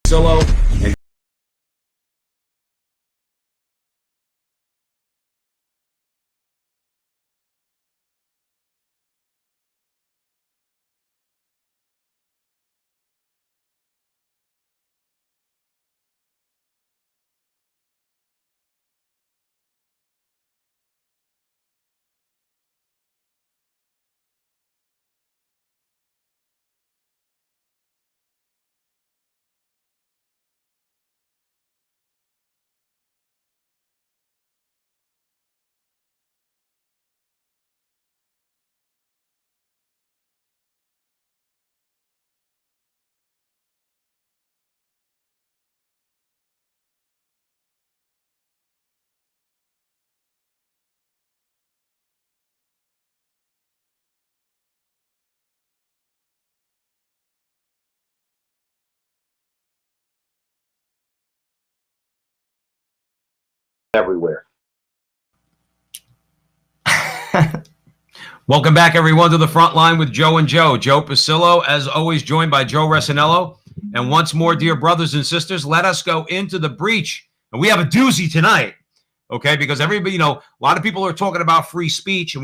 Solo and everywhere. Welcome back, everyone, to the front line with Joe and Joe. Joe Pasillo, as always, joined by Joe Resinello. And once more, dear brothers and sisters, let us go into the breach. And we have a doozy tonight, okay? Because everybody, a lot of people are talking about free speech, and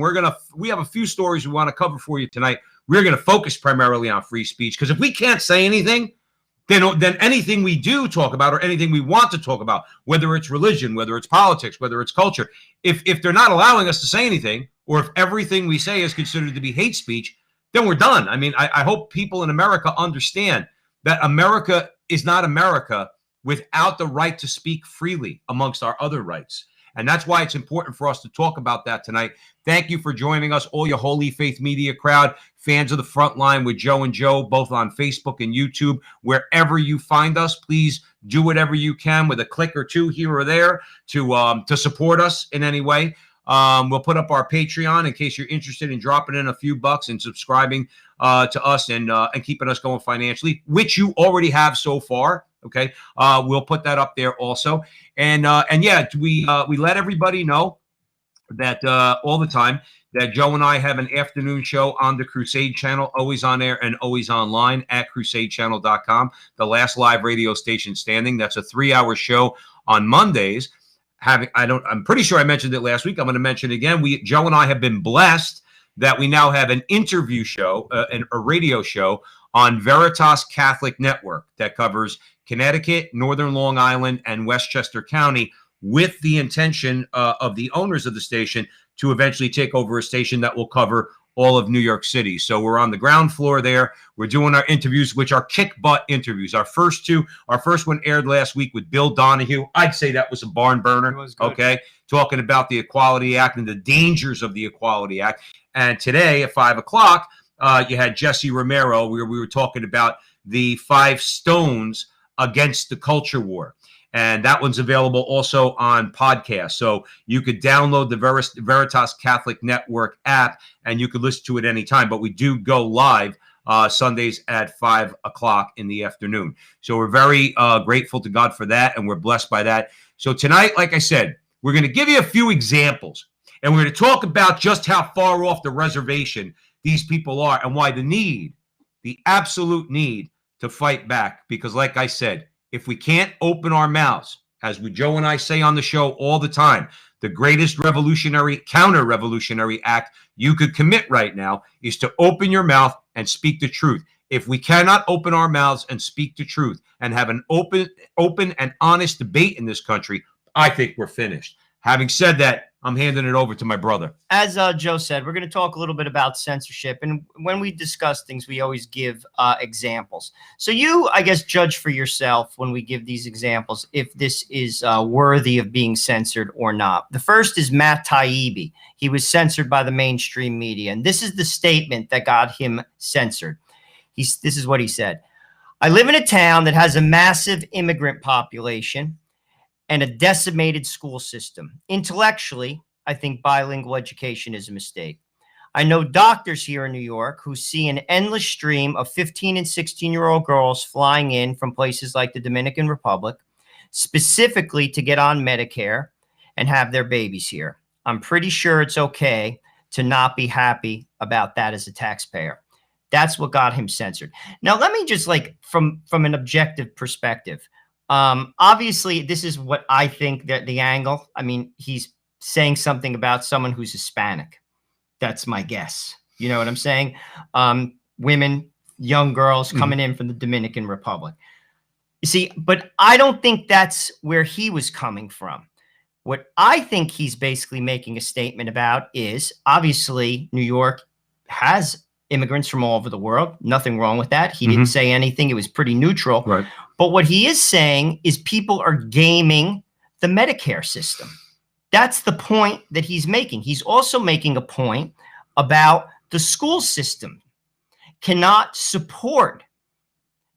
we have a few stories we want to cover for you tonight. We're going to focus primarily on free speech, because if we can't say anything, then anything we do talk about, or anything we want to talk about, whether it's religion, whether it's politics, whether it's culture, if they're not allowing us to say anything, or if everything we say is considered to be hate speech, then we're done. I mean, I hope people in America understand that America is not America without the right to speak freely, amongst our other rights. And that's why it's important for us to talk about that tonight. Thank you for joining us, all your Holy Faith Media crowd, fans of the front line with Joe and Joe, both on Facebook and YouTube. Wherever you find us, please do whatever you can with a click or two here or there to support us in any way. We'll put up our Patreon in case you're interested in dropping in a few bucks and subscribing to us and keeping us going financially, which you already have so far. Okay, we'll put that up there also, and yeah, we let everybody know that all the time that Joe and I have an afternoon show on the Crusade channel, always on air and always online at crusadechannel.com, the last live radio station standing. That's a 3-hour show on Mondays. I'm pretty sure I mentioned it last week. I'm going to mention it again. Joe and I have been blessed that we now have an interview show, a radio show on Veritas Catholic Network that covers Connecticut, Northern Long Island, and Westchester County, with the intention of the owners of the station to eventually take over a station that will cover all of New York City. So we're on the ground floor there. We're doing our interviews, which are kick-butt interviews. Our first one aired last week with Bill Donahue. I'd say that was a barn burner, okay? Talking about the Equality Act and the dangers of the Equality Act. And today at 5 o'clock, you had Jesse Romero, where we were talking about the 5 stones against the culture war. And that one's available also on podcast. So you could download the Veritas Catholic Network app and you could listen to it anytime. But we do go live Sundays at 5 o'clock in the afternoon. So we're very grateful to God for that, and we're blessed by that. So tonight, like I said, we're going to give you a few examples, and we're going to talk about just how far off the reservation these people are and why the absolute need to fight back. Because like I said, if we can't open our mouths, as Joe and I say on the show all the time, the greatest counter-revolutionary act you could commit right now is to open your mouth and speak the truth. If we cannot open our mouths and speak the truth and have an open and honest debate in this country, I think we're finished. Having said that, I'm handing it over to my brother. As Joe said, we're going to talk a little bit about censorship. And when we discuss things, we always give examples. So you, I guess, judge for yourself when we give these examples if this is worthy of being censored or not. The first is Matt Taibbi. He was censored by the mainstream media. And this is the statement that got him censored. This is what he said. I live in a town that has a massive immigrant population and a decimated school system. Intellectually, I think bilingual education is a mistake. I know doctors here in New York who see an endless stream of 15 and 16-year-old girls flying in from places like the Dominican Republic, specifically to get on Medicare and have their babies here. I'm pretty sure it's okay to not be happy about that as a taxpayer. That's what got him censored. Now, let me just like from an objective perspective. Obviously, this is what I think that the angle. I mean, he's saying something about someone who's Hispanic. That's my guess. You know what I'm saying? Women, young girls coming in from the Dominican Republic. You see, but I don't think that's where he was coming from. What I think he's basically making a statement about is, obviously, New York has immigrants from all over the world. Nothing wrong with that. He didn't say anything. It was pretty neutral. Right. But what he is saying is people are gaming the Medicare system. That's the point that he's making. He's also making a point about the school system cannot support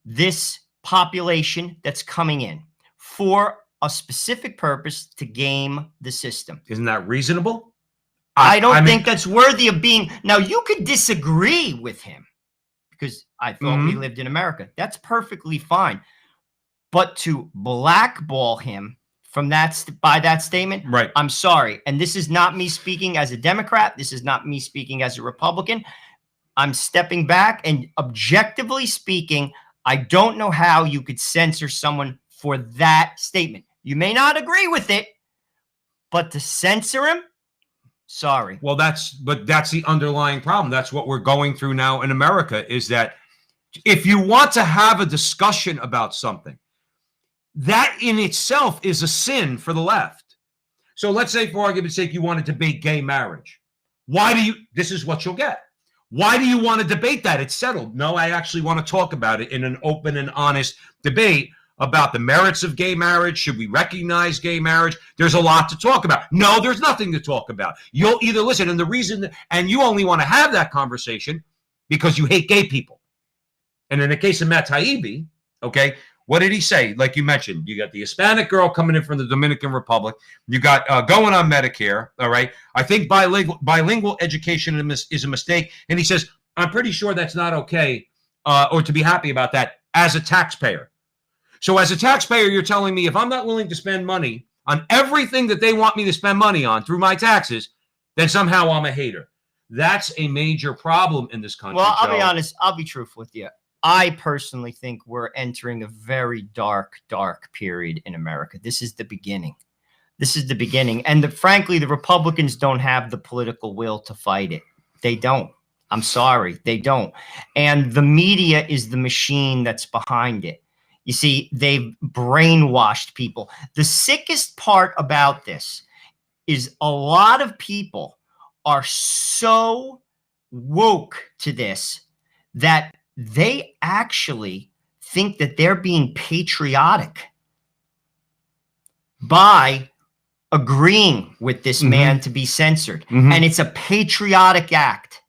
this population that's coming in for a specific purpose to game the system. Isn't that reasonable? I don't think that's worthy of being. Now, you could disagree with him because I thought we lived in America. That's perfectly fine. But to blackball him from that by that statement, right? I'm sorry. And this is not me speaking as a Democrat. This is not me speaking as a Republican. I'm stepping back and objectively speaking, I don't know how you could censor someone for that statement. You may not agree with it, but to censor him, sorry. Well, that's the underlying problem. That's what we're going through now in America, is that if you want to have a discussion about something, that in itself is a sin for the left. So let's say, for argument's sake, you want to debate gay marriage. This is what you'll get. Why do you want to debate that? It's settled. No, I actually want to talk about it in an open and honest debate about the merits of gay marriage. Should we recognize gay marriage? There's a lot to talk about. No, there's nothing to talk about. You'll either listen, and the reason, and you only want to have that conversation because you hate gay people. And in the case of Matt Taibbi, okay, what did he say? Like you mentioned, you got the Hispanic girl coming in from the Dominican Republic. You got going on Medicare. All right. I think bilingual education is a mistake. And he says, I'm pretty sure that's not okay or to be happy about that as a taxpayer. So as a taxpayer, you're telling me if I'm not willing to spend money on everything that they want me to spend money on through my taxes, then somehow I'm a hater. That's a major problem in this country. Well, I'll be honest. I'll be truthful with you. I personally think we're entering a very dark, dark period in America. This is the beginning. This is the beginning. And frankly, the Republicans don't have the political will to fight it. They don't. I'm sorry. They don't. And the media is the machine that's behind it. You see, they've brainwashed people. The sickest part about this is a lot of people are so woke to this that they actually think that they're being patriotic by agreeing with this man to be censored. And it's a patriotic act.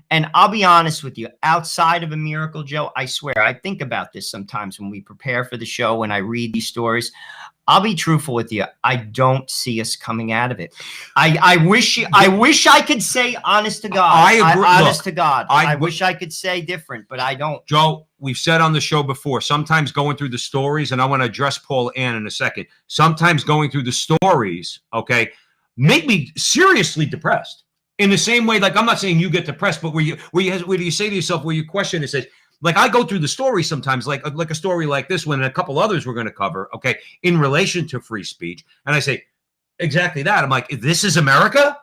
And I'll be honest with you, outside of A Miracle Joe, I swear, I think about this sometimes when we prepare for the show, when I read these stories. I'll be truthful with you. I don't see us coming out of it. I wish I could say honest to God. I agree. Honest to God. I wish I could say different, but I don't. Joe, we've said on the show before, sometimes going through the stories, and I want to address Paul Ann in a second, sometimes going through the stories, okay, make me seriously depressed. In the same way, like I'm not saying you get depressed, but where you say to yourself, where you question it, says, like I go through the story sometimes, like a story like this one and a couple others we're going to cover, okay, in relation to free speech. And I say, exactly that. I'm like, this is America?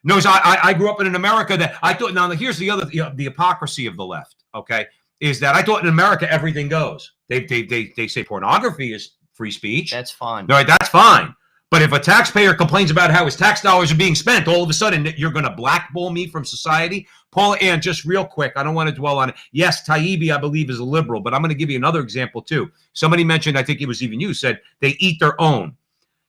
No, I grew up in an America that I thought, now here's the other, the hypocrisy of the left, okay, is that I thought in America everything goes. They say pornography is free speech. That's fine. All right, that's fine. But if a taxpayer complains about how his tax dollars are being spent, all of a sudden you're going to blackball me from society? Paul, and just real quick, I don't want to dwell on it. Yes, Taibbi, I believe, is a liberal, but I'm going to give you another example too. Somebody mentioned, I think it was even you, said they eat their own.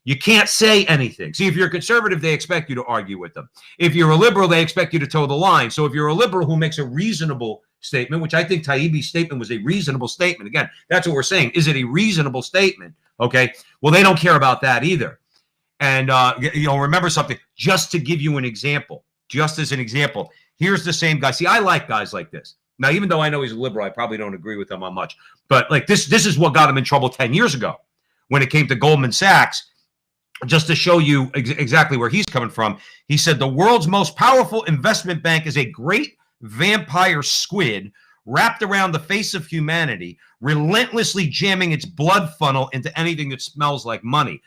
You can't say anything. See, if you're a conservative, they expect you to argue with them. If you're a liberal, they expect you to toe the line. So if you're a liberal who makes a reasonable statement, which I think Taibbi's statement was a reasonable statement. Again, that's what we're saying. Is it a reasonable statement? Okay. Well, they don't care about that either. And, remember something, just to give you an example, just as an example, here's the same guy. See, I like guys like this. Now, even though I know he's a liberal, I probably don't agree with him on much. But like this is what got him in trouble 10 years ago when it came to Goldman Sachs. Just to show you exactly where he's coming from, he said the world's most powerful investment bank is a great vampire squid wrapped around the face of humanity, relentlessly jamming its blood funnel into anything that smells like money.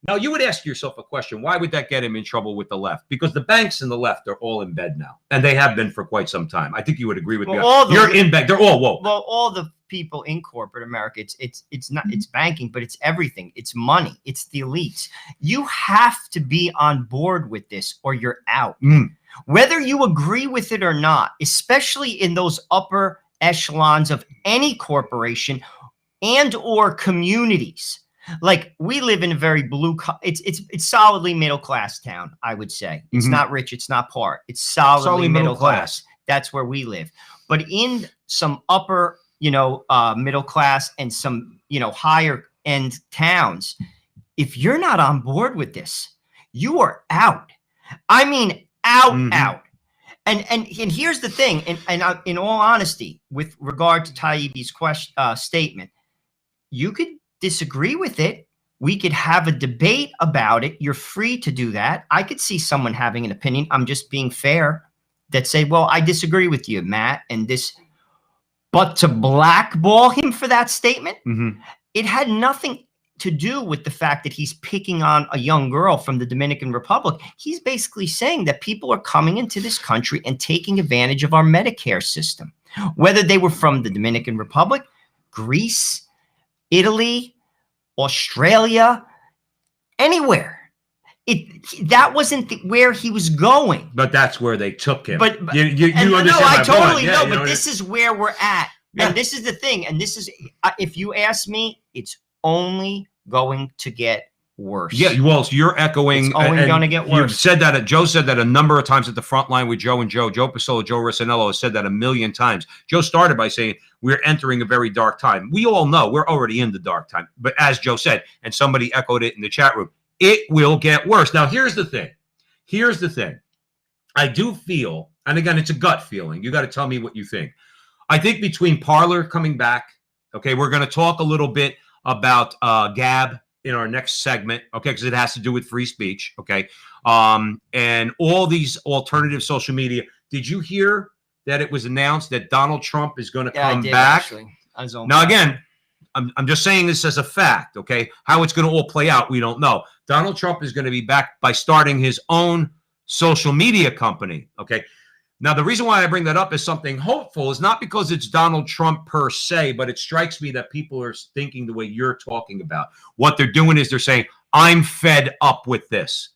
Now, you would ask yourself a question. Why would that get him in trouble with the left? Because the banks and the left are all in bed now, and they have been for quite some time. I think you would agree with me. You're in bed. They're all woke. Well, all the people in corporate America, it's not, it's banking, but it's everything. It's money. It's the elites. You have to be on board with this or you're out. Whether you agree with it or not, especially in those upper echelons of any corporation and or communities. Like, we live in a very it's solidly middle class town, I would say. It's not rich, it's not poor. It's solidly middle class. That's where we live. But in some upper, middle class and some, higher end towns, if you're not on board with this, you are out. I mean, out. And here's the thing, and in all honesty, with regard to Taibbi's statement, you could disagree with it. We could have a debate about it. You're free to do that. I could see someone having an opinion. I'm just being fair, that say, well, I disagree with you, Matt, and this. But to blackball him for that statement, it had nothing to do with the fact that he's picking on a young girl from the Dominican Republic. He's basically saying that people are coming into this country and taking advantage of our Medicare system, whether they were from the Dominican Republic, Greece, Italy, Australia, anywhere. That wasn't where he was going. But that's where they took him. But you understand no, I totally know. But this is where we're at. Yeah. And this is the thing. And this is, if you ask me, it's only going to get worse. Yeah, well, so you're echoing. It's only going to get worse. Joe said that a number of times at the front line with Joe and Joe. Joe Pasillo, Joe Rossinello has said that a million times. Joe started by saying, we're entering a very dark time. We all know we're already in the dark time. But as Joe said, and somebody echoed it in the chat room, it will get worse. Now, here's the thing. I do feel, and again, it's a gut feeling. You got to tell me what you think. I think between Parler coming back, okay, we're going to talk a little bit about Gab in our next segment, okay, because it has to do with free speech, okay, and all these alternative social media. Did you hear that it was announced that Donald Trump is going to come back? Actually. Now, again, I'm just saying this as a fact, okay? How it's going to all play out, we don't know. Donald Trump is going to be back by starting his own social media company, okay? Now, the reason why I bring that up as something hopeful is not because it's Donald Trump per se, but it strikes me that people are thinking the way you're talking about. What they're doing is they're saying, I'm fed up with this.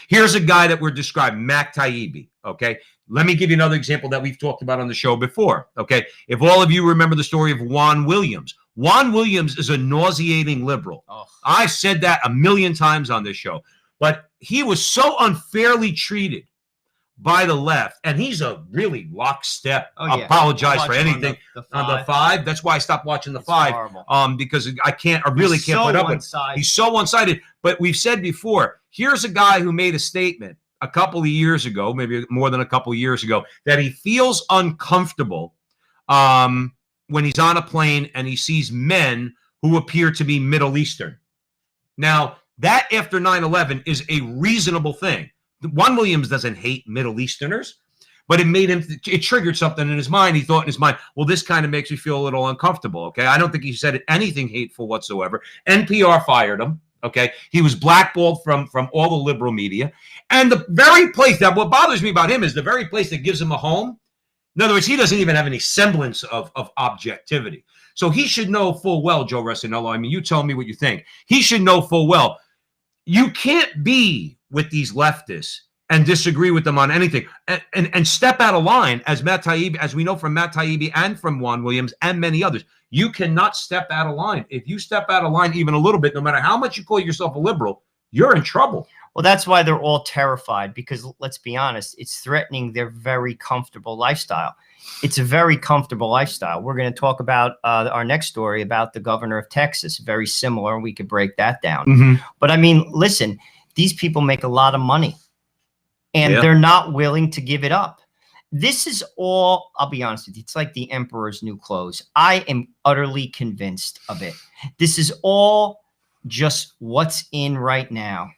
Here's a guy that we're describing, Mac Taibbi, okay? Let me give you another example that we've talked about on the show before, okay? If all of you remember the story of Juan Williams. Juan Williams is a nauseating liberal. I said that a million times on this show. But he was so unfairly treated by the left, and he's a really lockstep. Apologize for anything on the 5. That's why I stopped watching the 5. Horrible. Because I really can't put up with it. He's so one-sided. But we've said before, here's a guy who made a statement a couple of years ago, maybe more than a couple of years ago, that he feels uncomfortable when he's on a plane and he sees men who appear to be Middle Eastern. Now, that after 9/11 is a reasonable thing. Juan Williams doesn't hate Middle Easterners, but it triggered something in his mind. He thought in his mind, well, this kind of makes me feel a little uncomfortable, okay? I don't think he said anything hateful whatsoever. NPR fired him, okay? He was blackballed from all the liberal media. And the very place that, what bothers me about him is the very place that gives him a home. In other words, he doesn't even have any semblance of objectivity. So he should know full well, Joe Rossinello, I mean, you tell me what you think. He should know full well, you can't be with these leftists and disagree with them on anything and step out of line, as Matt Taibbi, as we know from Matt Taibbi and from Juan Williams and many others. You cannot step out of line. If you step out of line even a little bit, no matter how much you call yourself a liberal, you're in trouble. Well, that's why they're all terrified, because let's be honest, it's threatening their very comfortable lifestyle. It's a very comfortable lifestyle. We're going to talk about our next story about the governor of Texas. Very similar. We could break that down. But I mean, listen, these people make a lot of money and they're not willing to give it up. This is all, I'll be honest with you, it's like the emperor's new clothes. I am utterly convinced of it. This is all just what's in right now.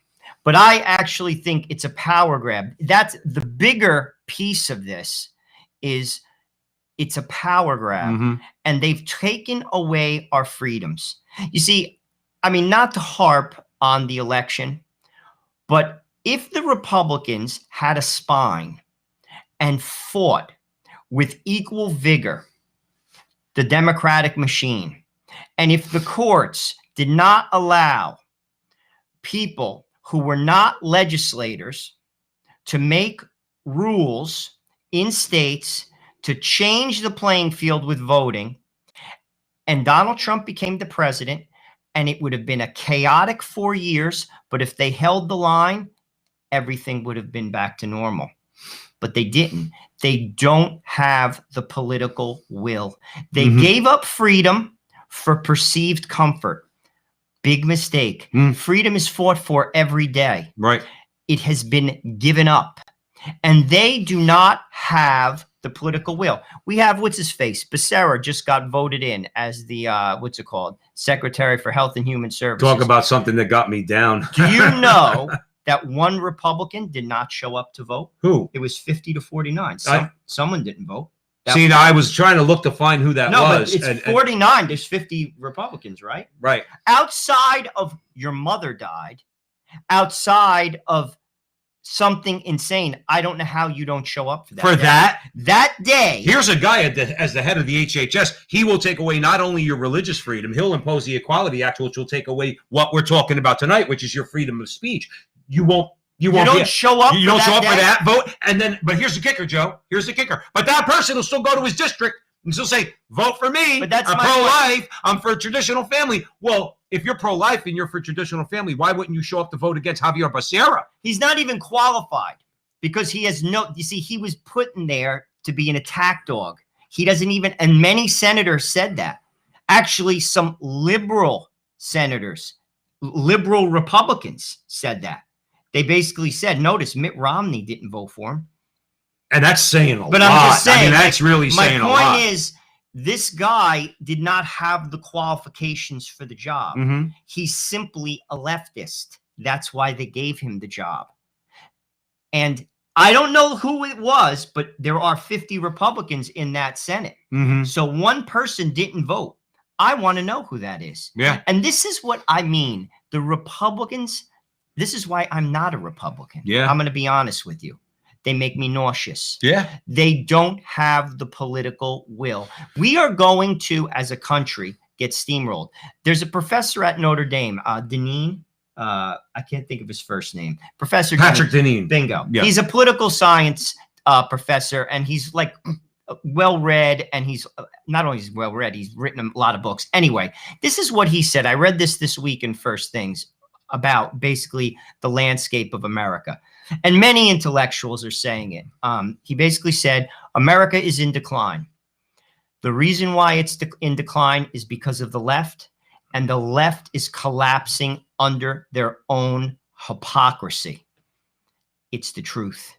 But I actually think it's a power grab. That's the bigger piece of this is it's a power grab, and they've taken away our freedoms. You see, I mean, not to harp on the election, but if the Republicans had a spine and fought with equal vigor the Democratic machine, and if the courts did not allow people who were not legislators to make rules in states to change the playing field with voting, and Donald Trump became the president, and it would have been a chaotic 4 years, but if they held the line, everything would have been back to normal. But they didn't. They don't have the political will. They gave up freedom for perceived comfort. Big mistake. Freedom is fought for every day. Right. It has been given up. And they do not have the political will. We have, what's his face? Becerra just got voted in as the, what's it called? Secretary for Health and Human Services. Talk about something that got me down. Do you know that one Republican did not show up to vote? Who? It was 50 to 49. Someone didn't vote. See, I was trying to look to find who that was. No, but it's 49. There's 50 Republicans, right? Right. Outside of your mother died, outside of something insane, I don't know how you don't show up for that. That day. Here's a guy as the head of the HHS. He will take away not only your religious freedom, he'll impose the Equality Act, which will take away what we're talking about tonight, which is your freedom of speech. You don't show up for that vote. And then, but here's the kicker, Joe. Here's the kicker. But that person will still go to his district and still say, vote for me. But that's I'm pro-life. I'm for traditional family. Well, if you're pro-life and you're for traditional family, why wouldn't you show up to vote against Javier Becerra? He's not even qualified because he has you see, he was put in there to be an attack dog. He doesn't even, and many senators said that. Actually, some liberal senators, liberal Republicans said that. They basically said, notice Mitt Romney didn't vote for him. And that's saying a lot. But I'm just saying, I mean, that's really saying a lot. My point is, this guy did not have the qualifications for the job. He's simply a leftist. That's why they gave him the job. And I don't know who it was, but there are 50 Republicans in that Senate. So one person didn't vote. I want to know who that is. Yeah. And this is what I mean. The Republicans, this is why I'm not a Republican. Yeah. I'm going to be honest with you. They make me nauseous. Yeah. They don't have the political will. We are going to, as a country, get steamrolled. There's a professor at Notre Dame, Deneen. I can't think of his first name. Professor Patrick Deneen. Bingo. Yeah. He's a political science professor, and he's like well-read, and he's not only is well-read, he's written a lot of books. Anyway, this is what he said. I read this week in First Things about basically the landscape of America. And many intellectuals are saying it. He basically said, America is in decline. The reason why it's in decline is because of the left, and the left is collapsing under their own hypocrisy. It's the truth.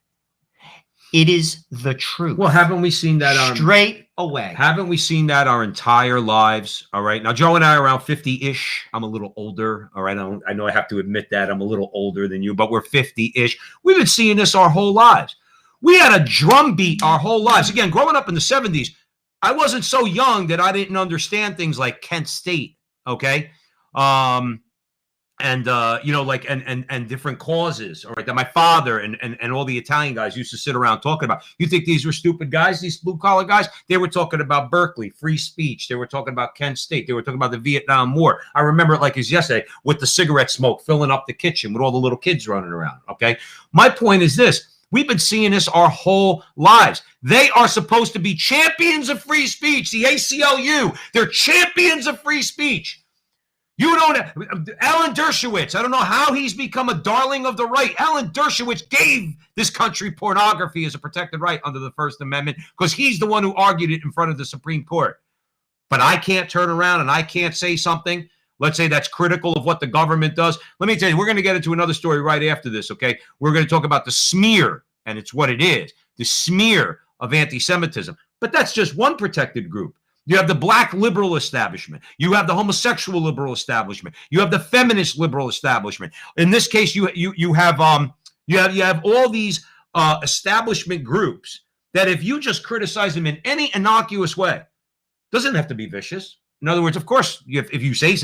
It is the truth. Well, haven't we seen that straight away? Haven't we seen that our entire lives? All right. Now, Joe and I are around 50-ish. I'm a little older. All right. I know I have to admit that I'm a little older than you, but we're 50-ish. We've been seeing this our whole lives. We had a drumbeat our whole lives. Again, growing up in the 70s, I wasn't so young that I didn't understand things like Kent State. Okay. And different causes, all right, that my father and all the Italian guys used to sit around talking about. You think these were stupid guys, these blue-collar guys? They were talking about Berkeley, free speech. They were talking about Kent State. They were talking about the Vietnam War. I remember it like it was yesterday with the cigarette smoke filling up the kitchen with all the little kids running around, okay? My point is this. We've been seeing this our whole lives. They are supposed to be champions of free speech, the ACLU. They're champions of free speech. You don't, Alan Dershowitz, I don't know how he's become a darling of the right. Alan Dershowitz gave this country pornography as a protected right under the First Amendment because he's the one who argued it in front of the Supreme Court. But I can't turn around and I can't say something, let's say that's critical of what the government does. Let me tell you, we're going to get into another story right after this, okay? We're going to talk about the smear, and it's what it is, the smear of anti-Semitism. But that's just one protected group. You have the black liberal establishment. You have the homosexual liberal establishment. You have the feminist liberal establishment. In this case, you have all these establishment groups that if you just criticize him in any innocuous way, doesn't have to be vicious. In other words, of course, if you say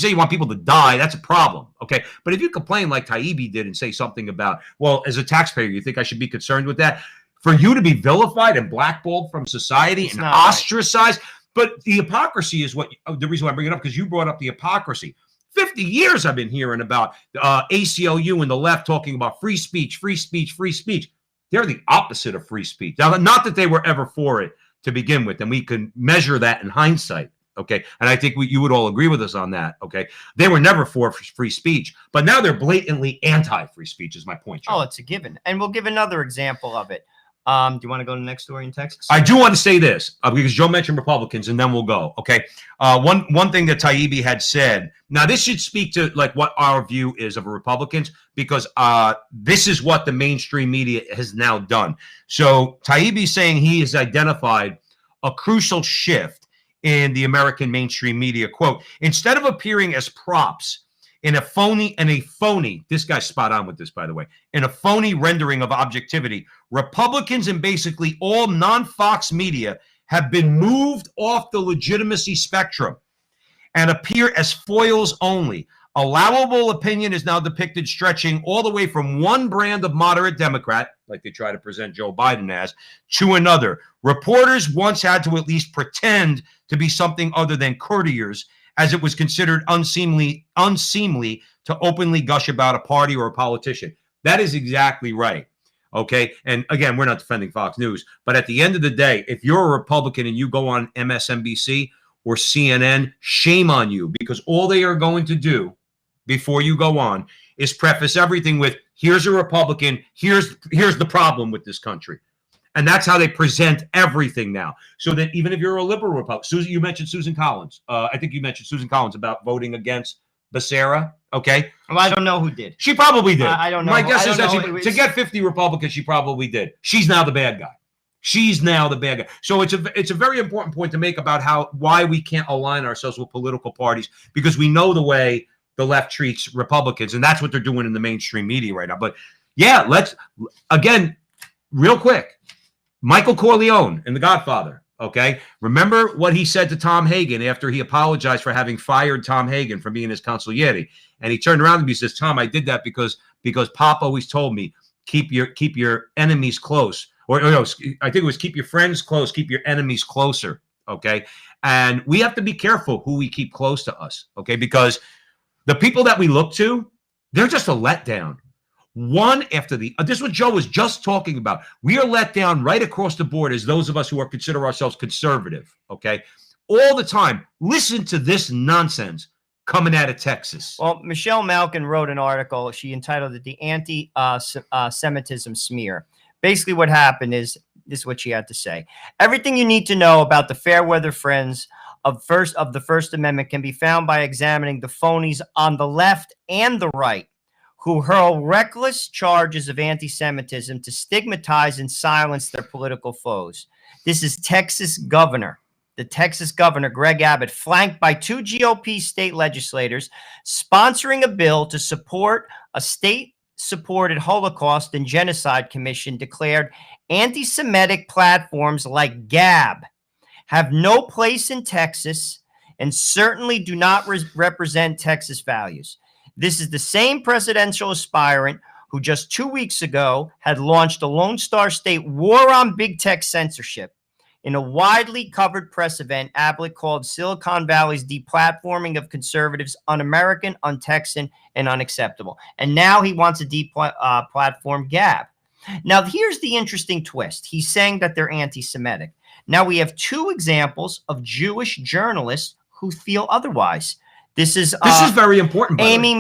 you want people to die, that's a problem, okay? But if you complain like Taibbi did and say something about, well, as a taxpayer, you think I should be concerned with that? For you to be vilified and blackballed from society and ostracized, right. But the hypocrisy is the reason why I bring it up, because you brought up the hypocrisy. 50 years I've been hearing about ACLU and the left talking about free speech, free speech, free speech. They're the opposite of free speech. Now, not that they were ever for it to begin with, and we can measure that in hindsight, okay? And I think you would all agree with us on that, okay? They were never for free speech, but now they're blatantly anti-free speech is my point, Joe. Oh, it's a given. And we'll give another example of it. Do you want to go to the next story in Texas? I do want to say this because Joe mentioned Republicans, and then we'll go. Okay, one thing that Taibbi had said. Now, this should speak to like what our view is of Republicans, because this is what the mainstream media has now done. So Taibbi saying he has identified a crucial shift in the American mainstream media. Quote: instead of appearing as props in a phony, this guy's spot on with this, by the way, in a phony rendering of objectivity, Republicans and basically all non-Fox media have been moved off the legitimacy spectrum and appear as foils only. Allowable opinion is now depicted stretching all the way from one brand of moderate Democrat, like they try to present Joe Biden as, to another. Reporters once had to at least pretend to be something other than courtiers, as it was considered unseemly to openly gush about a party or a politician. That is exactly right. Okay. And again, we're not defending Fox News, but at the end of the day, if you're a Republican and you go on MSNBC or CNN, shame on you, because all they are going to do before you go on is preface everything with, here's a Republican, here's the problem with this country. And that's how they present everything now. So that even if you're a liberal Republican, Susan, you mentioned Susan Collins. I think you mentioned Susan Collins about voting against Becerra. Okay. Well, I don't know who did. She probably did. I don't know. My guess is that to get 50 Republicans, she probably did. She's now the bad guy. She's now the bad guy. So it's a very important point to make about why we can't align ourselves with political parties, because we know the way the left treats Republicans, and that's what they're doing in the mainstream media right now. But yeah, let's again, real quick. Michael Corleone in The Godfather, okay? Remember what he said to Tom Hagen after he apologized for having fired Tom Hagen for being his consigliere. And he turned around to me and says, Tom, I did that because Pop always told me, keep your enemies close. Or no, I think it was keep your friends close, keep your enemies closer, okay? And we have to be careful who we keep close to us, okay? Because the people that we look to, they're just a letdown. One after the this is what Joe was just talking about. We are let down right across the board as those of us who consider ourselves conservative, okay? All the time. Listen to this nonsense coming out of Texas. Well, Michelle Malkin wrote an article. She entitled it The Anti-Semitism Smear. Basically what happened is, this is what she had to say. Everything you need to know about the fair weather friends of the First Amendment can be found by examining the phonies on the left and the right, who hurl reckless charges of anti-Semitism to stigmatize and silence their political foes. This is the Texas governor, Greg Abbott, flanked by two GOP state legislators, sponsoring a bill to support a state-supported Holocaust and Genocide Commission, declared anti-Semitic platforms like Gab have no place in Texas and certainly do not represent Texas values. This is the same presidential aspirant who just 2 weeks ago had launched a Lone Star State war on big tech censorship in a widely covered press event Abbott called Silicon Valley's deplatforming of conservatives un-American, un-Texan, and unacceptable. And now he wants to deplatform Gab. Now, here's the interesting twist. He's saying that they're anti-Semitic. Now, we have two examples of Jewish journalists who feel otherwise. This is very important. Amy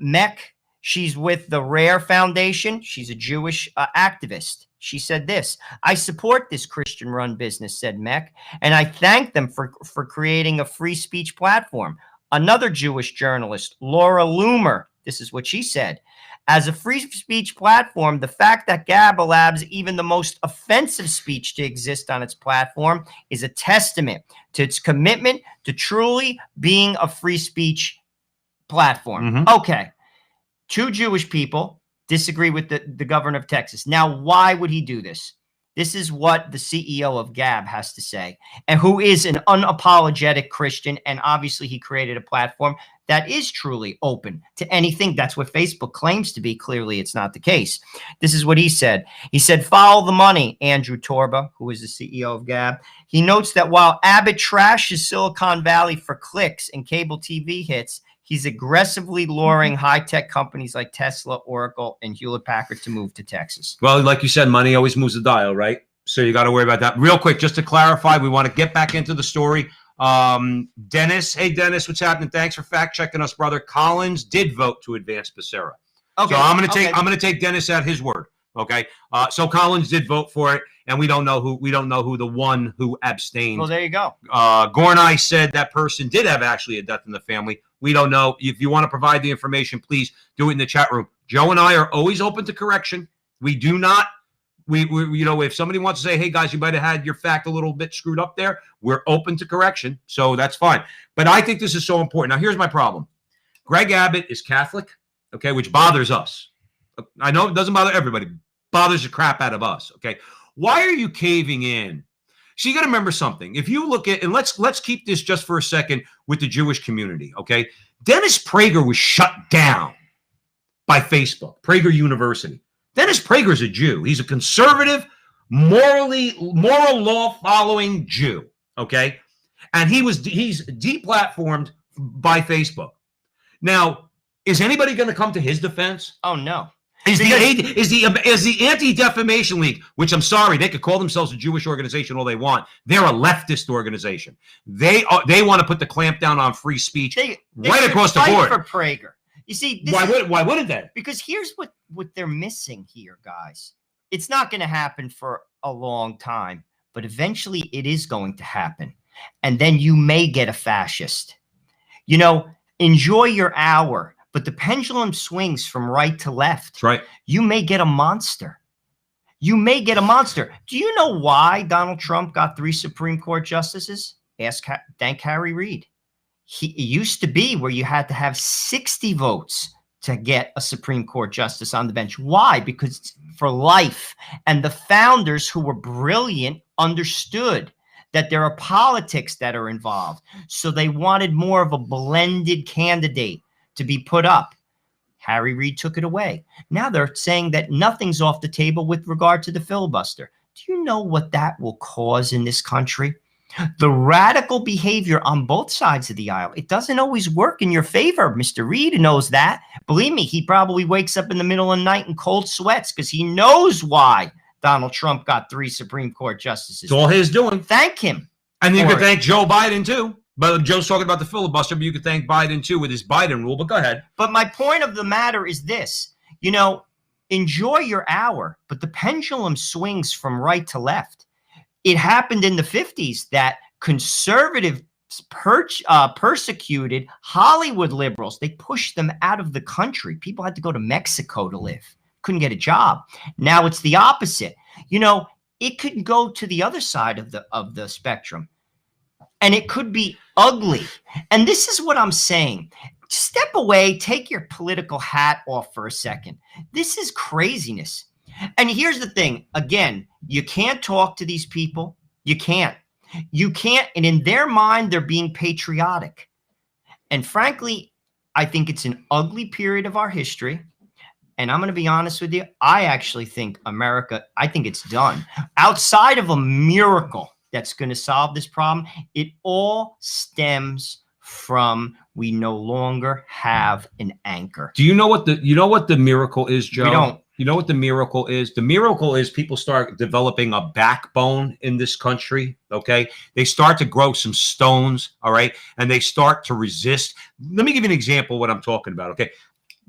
Meck. She's with the Rare Foundation. She's a Jewish activist. She said this: I support this Christian-run business, said Meck, and I thank them for creating a free speech platform. Another Jewish journalist, Laura Loomer, this is what she said. As a free speech platform, the fact that Gab allows even the most offensive speech to exist on its platform is a testament to its commitment to truly being a free speech platform. Mm-hmm. Okay. Two Jewish people disagree with the governor of Texas. Now, why would he do this? This is what the CEO of Gab has to say, and who is an unapologetic Christian. And obviously he created a platform that is truly open to anything. That's what Facebook claims to be. Clearly, it's not the case. This is what he said. He said, follow the money, Andrew Torba, who is the CEO of Gab. He notes that while Abbott trashes Silicon Valley for clicks and cable TV hits, he's aggressively luring high-tech companies like Tesla, Oracle, and Hewlett-Packard to move to Texas. Well, like you said, money always moves the dial, right? So you got to worry about that. Real quick, just to clarify, we want to get back into the story. Dennis, hey Dennis, what's happening? Thanks for fact checking us, brother. Collins did vote to advance Becerra. Okay. So I'm gonna take Dennis at his word. Okay. So Collins did vote for it, and we don't know who the one who abstained. Well, there you go. Gornai said that person did have actually a death in the family. We don't know. If you want to provide the information, please do it in the chat room. Joe and I are always open to correction. We do not. We if somebody wants to say, hey guys, you might have had your fact a little bit screwed up there, we're open to correction, so that's fine. But I think this is so important. Now, here's my problem. Greg Abbott is Catholic, okay, which bothers us. I know it doesn't bother everybody, bothers the crap out of us, okay? Why are you caving in? So you got to remember something. If you look at, and let's keep this just for a second with the Jewish community, okay? Dennis Prager was shut down by Facebook, Prager University. Dennis Prager's a Jew. He's a conservative, moral law-following Jew, okay? And he's deplatformed by Facebook. Now, is anybody going to come to his defense? Oh, no. Is the Anti-Defamation League, which I'm sorry, they could call themselves a Jewish organization all they want. They're a leftist organization. They want to put the clamp down on free speech right across the board. For Prager. You see, why wouldn't they? Because here's what they're missing here, guys. It's not going to happen for a long time, but eventually it is going to happen. And then you may get a fascist. You know, enjoy your hour, but the pendulum swings from right to left. That's right. You may get a monster. You may get a monster. Do you know why Donald Trump got 3 Supreme Court justices? Thank Harry Reid. It used to be where you had to have 60 votes to get a Supreme Court justice on the bench. Why? Because it's for life. And the founders, who were brilliant, understood that there are politics that are involved. So they wanted more of a blended candidate to be put up. Harry Reid took it away. Now they're saying that nothing's off the table with regard to the filibuster. Do you know what that will cause in this country? The radical behavior on both sides of the aisle, it doesn't always work in your favor. Mr. Reid knows that. Believe me, he probably wakes up in the middle of the night in cold sweats because he knows why Donald Trump got 3 Supreme Court justices. It's all his doing. Thank him. And you could thank Joe Biden, too. But Joe's talking about the filibuster, but you could thank Biden, too, with his Biden rule. But go ahead. But my point of the matter is this. You know, enjoy your hour, but the pendulum swings from right to left. It happened in the 50s that conservative persecuted Hollywood liberals. They pushed them out of the country. People had to go to Mexico to live. Couldn't get a job. Now it's the opposite. You know, it could go to the other side of the spectrum. And it could be ugly. And this is what I'm saying. Step away, take your political hat off for a second. This is craziness. And here's the thing. Again, you can't talk to these people. You can't. You can't. And in their mind, they're being patriotic. And frankly, I think it's an ugly period of our history. And I'm going to be honest with you. I actually think America, I think it's done. Outside of a miracle that's going to solve this problem, it all stems from we no longer have an anchor. Do you know what the miracle is, Joe? We don't. You know what the miracle is? The miracle is people start developing a backbone in this country, okay? They start to grow some stones, all right? And they start to resist. Let me give you an example of what I'm talking about, okay?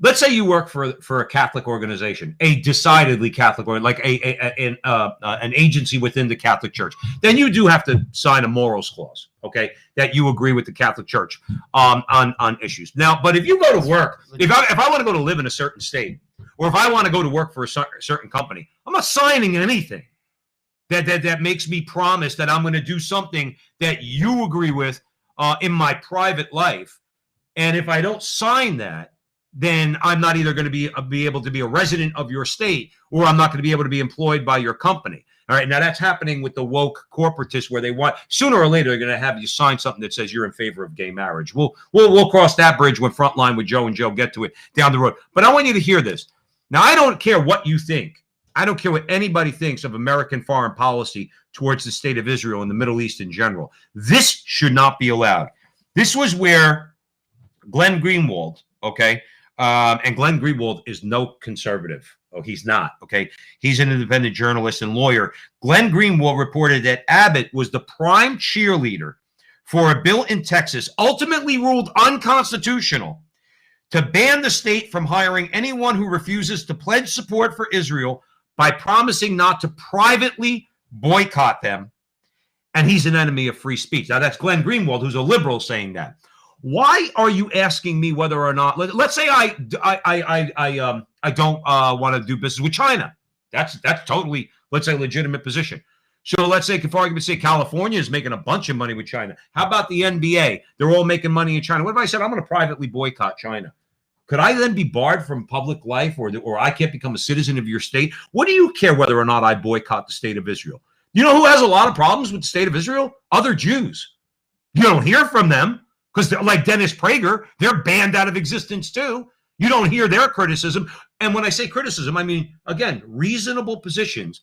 Let's say you work for a Catholic organization, a decidedly Catholic, or like an agency within the Catholic Church. Then you do have to sign a morals clause, okay, that you agree with the Catholic Church on issues. Now, but if you go to work, if I want to go to live in a certain state, or if I want to go to work for a certain company, I'm not signing anything that makes me promise that I'm going to do something that you agree with in my private life. And if I don't sign that, then I'm not either going to be able to be a resident of your state, or I'm not going to be able to be employed by your company. All right, now that's happening with the woke corporatists, where they want sooner or later they're going to have you sign something that says you're in favor of gay marriage. We'll cross that bridge when Frontline with Joe and Joe get to it down the road. But I want you to hear this. Now, I don't care what you think. I don't care what anybody thinks of American foreign policy towards the state of Israel and the Middle East in general. This should not be allowed. This was where Glenn Greenwald, okay, and Glenn Greenwald is no conservative. Oh, he's not, okay? He's an independent journalist and lawyer. Glenn Greenwald reported that Abbott was the prime cheerleader for a bill in Texas, ultimately ruled unconstitutional, to ban the state from hiring anyone who refuses to pledge support for Israel by promising not to privately boycott them. And he's an enemy of free speech. Now, that's Glenn Greenwald, who's a liberal, saying that. Why are you asking me whether or not, let's say I don't want to do business with China. That's totally, let's say, a legitimate position. So let's say, for argument's sake, California is making a bunch of money with China. How about the NBA? They're all making money in China. What if I said I'm going to privately boycott China? Could I then be barred from public life, or I can't become a citizen of your state? What do you care whether or not I boycott the state of Israel? You know who has a lot of problems with the state of Israel? Other Jews. You don't hear from them because they're like Dennis Prager. They're banned out of existence too. You don't hear their criticism. And when I say criticism, I mean, again, reasonable positions.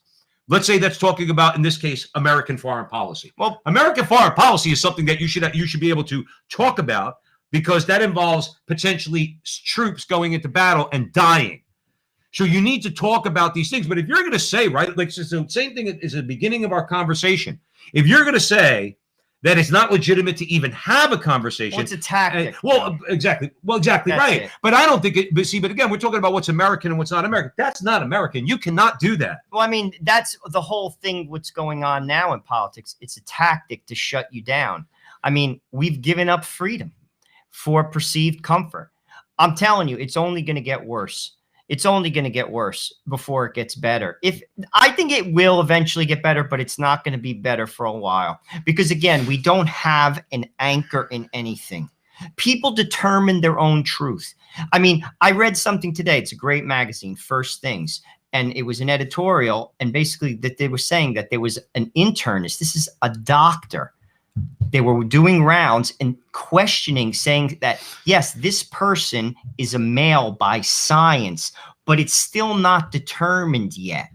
Let's say that's talking about, in this case, American foreign policy. Well, American foreign policy is something that you should be able to talk about, because that involves potentially troops going into battle and dying. So you need to talk about these things. But if you're going to say, right, like it's the same thing as the beginning of our conversation, if you're going to say that it's not legitimate to even have a conversation. Well, it's a tactic. Exactly. Well, exactly That's right. it. But I don't think it, but again, we're talking about what's American and what's not American. That's not American. You cannot do that. Well, I mean, that's the whole thing, what's going on now in politics. It's a tactic to shut you down. I mean, we've given up freedom for perceived comfort. I'm telling you, it's only going to get worse. It's only going to get worse before it gets better. I think it will eventually get better, but it's not going to be better for a while. Because again, we don't have an anchor in anything. People determine their own truth. I mean, I read something today. It's a great magazine, First Things. And it was an editorial. And basically that they were saying that there was an internist. This is a doctor. They were doing rounds and questioning, saying that, yes, this person is a male by science, but it's still not determined yet.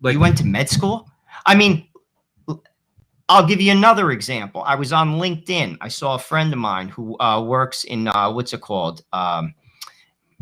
Like, you went to med school? I mean, I'll give you another example. I was on LinkedIn. I saw a friend of mine who works in, what's it called?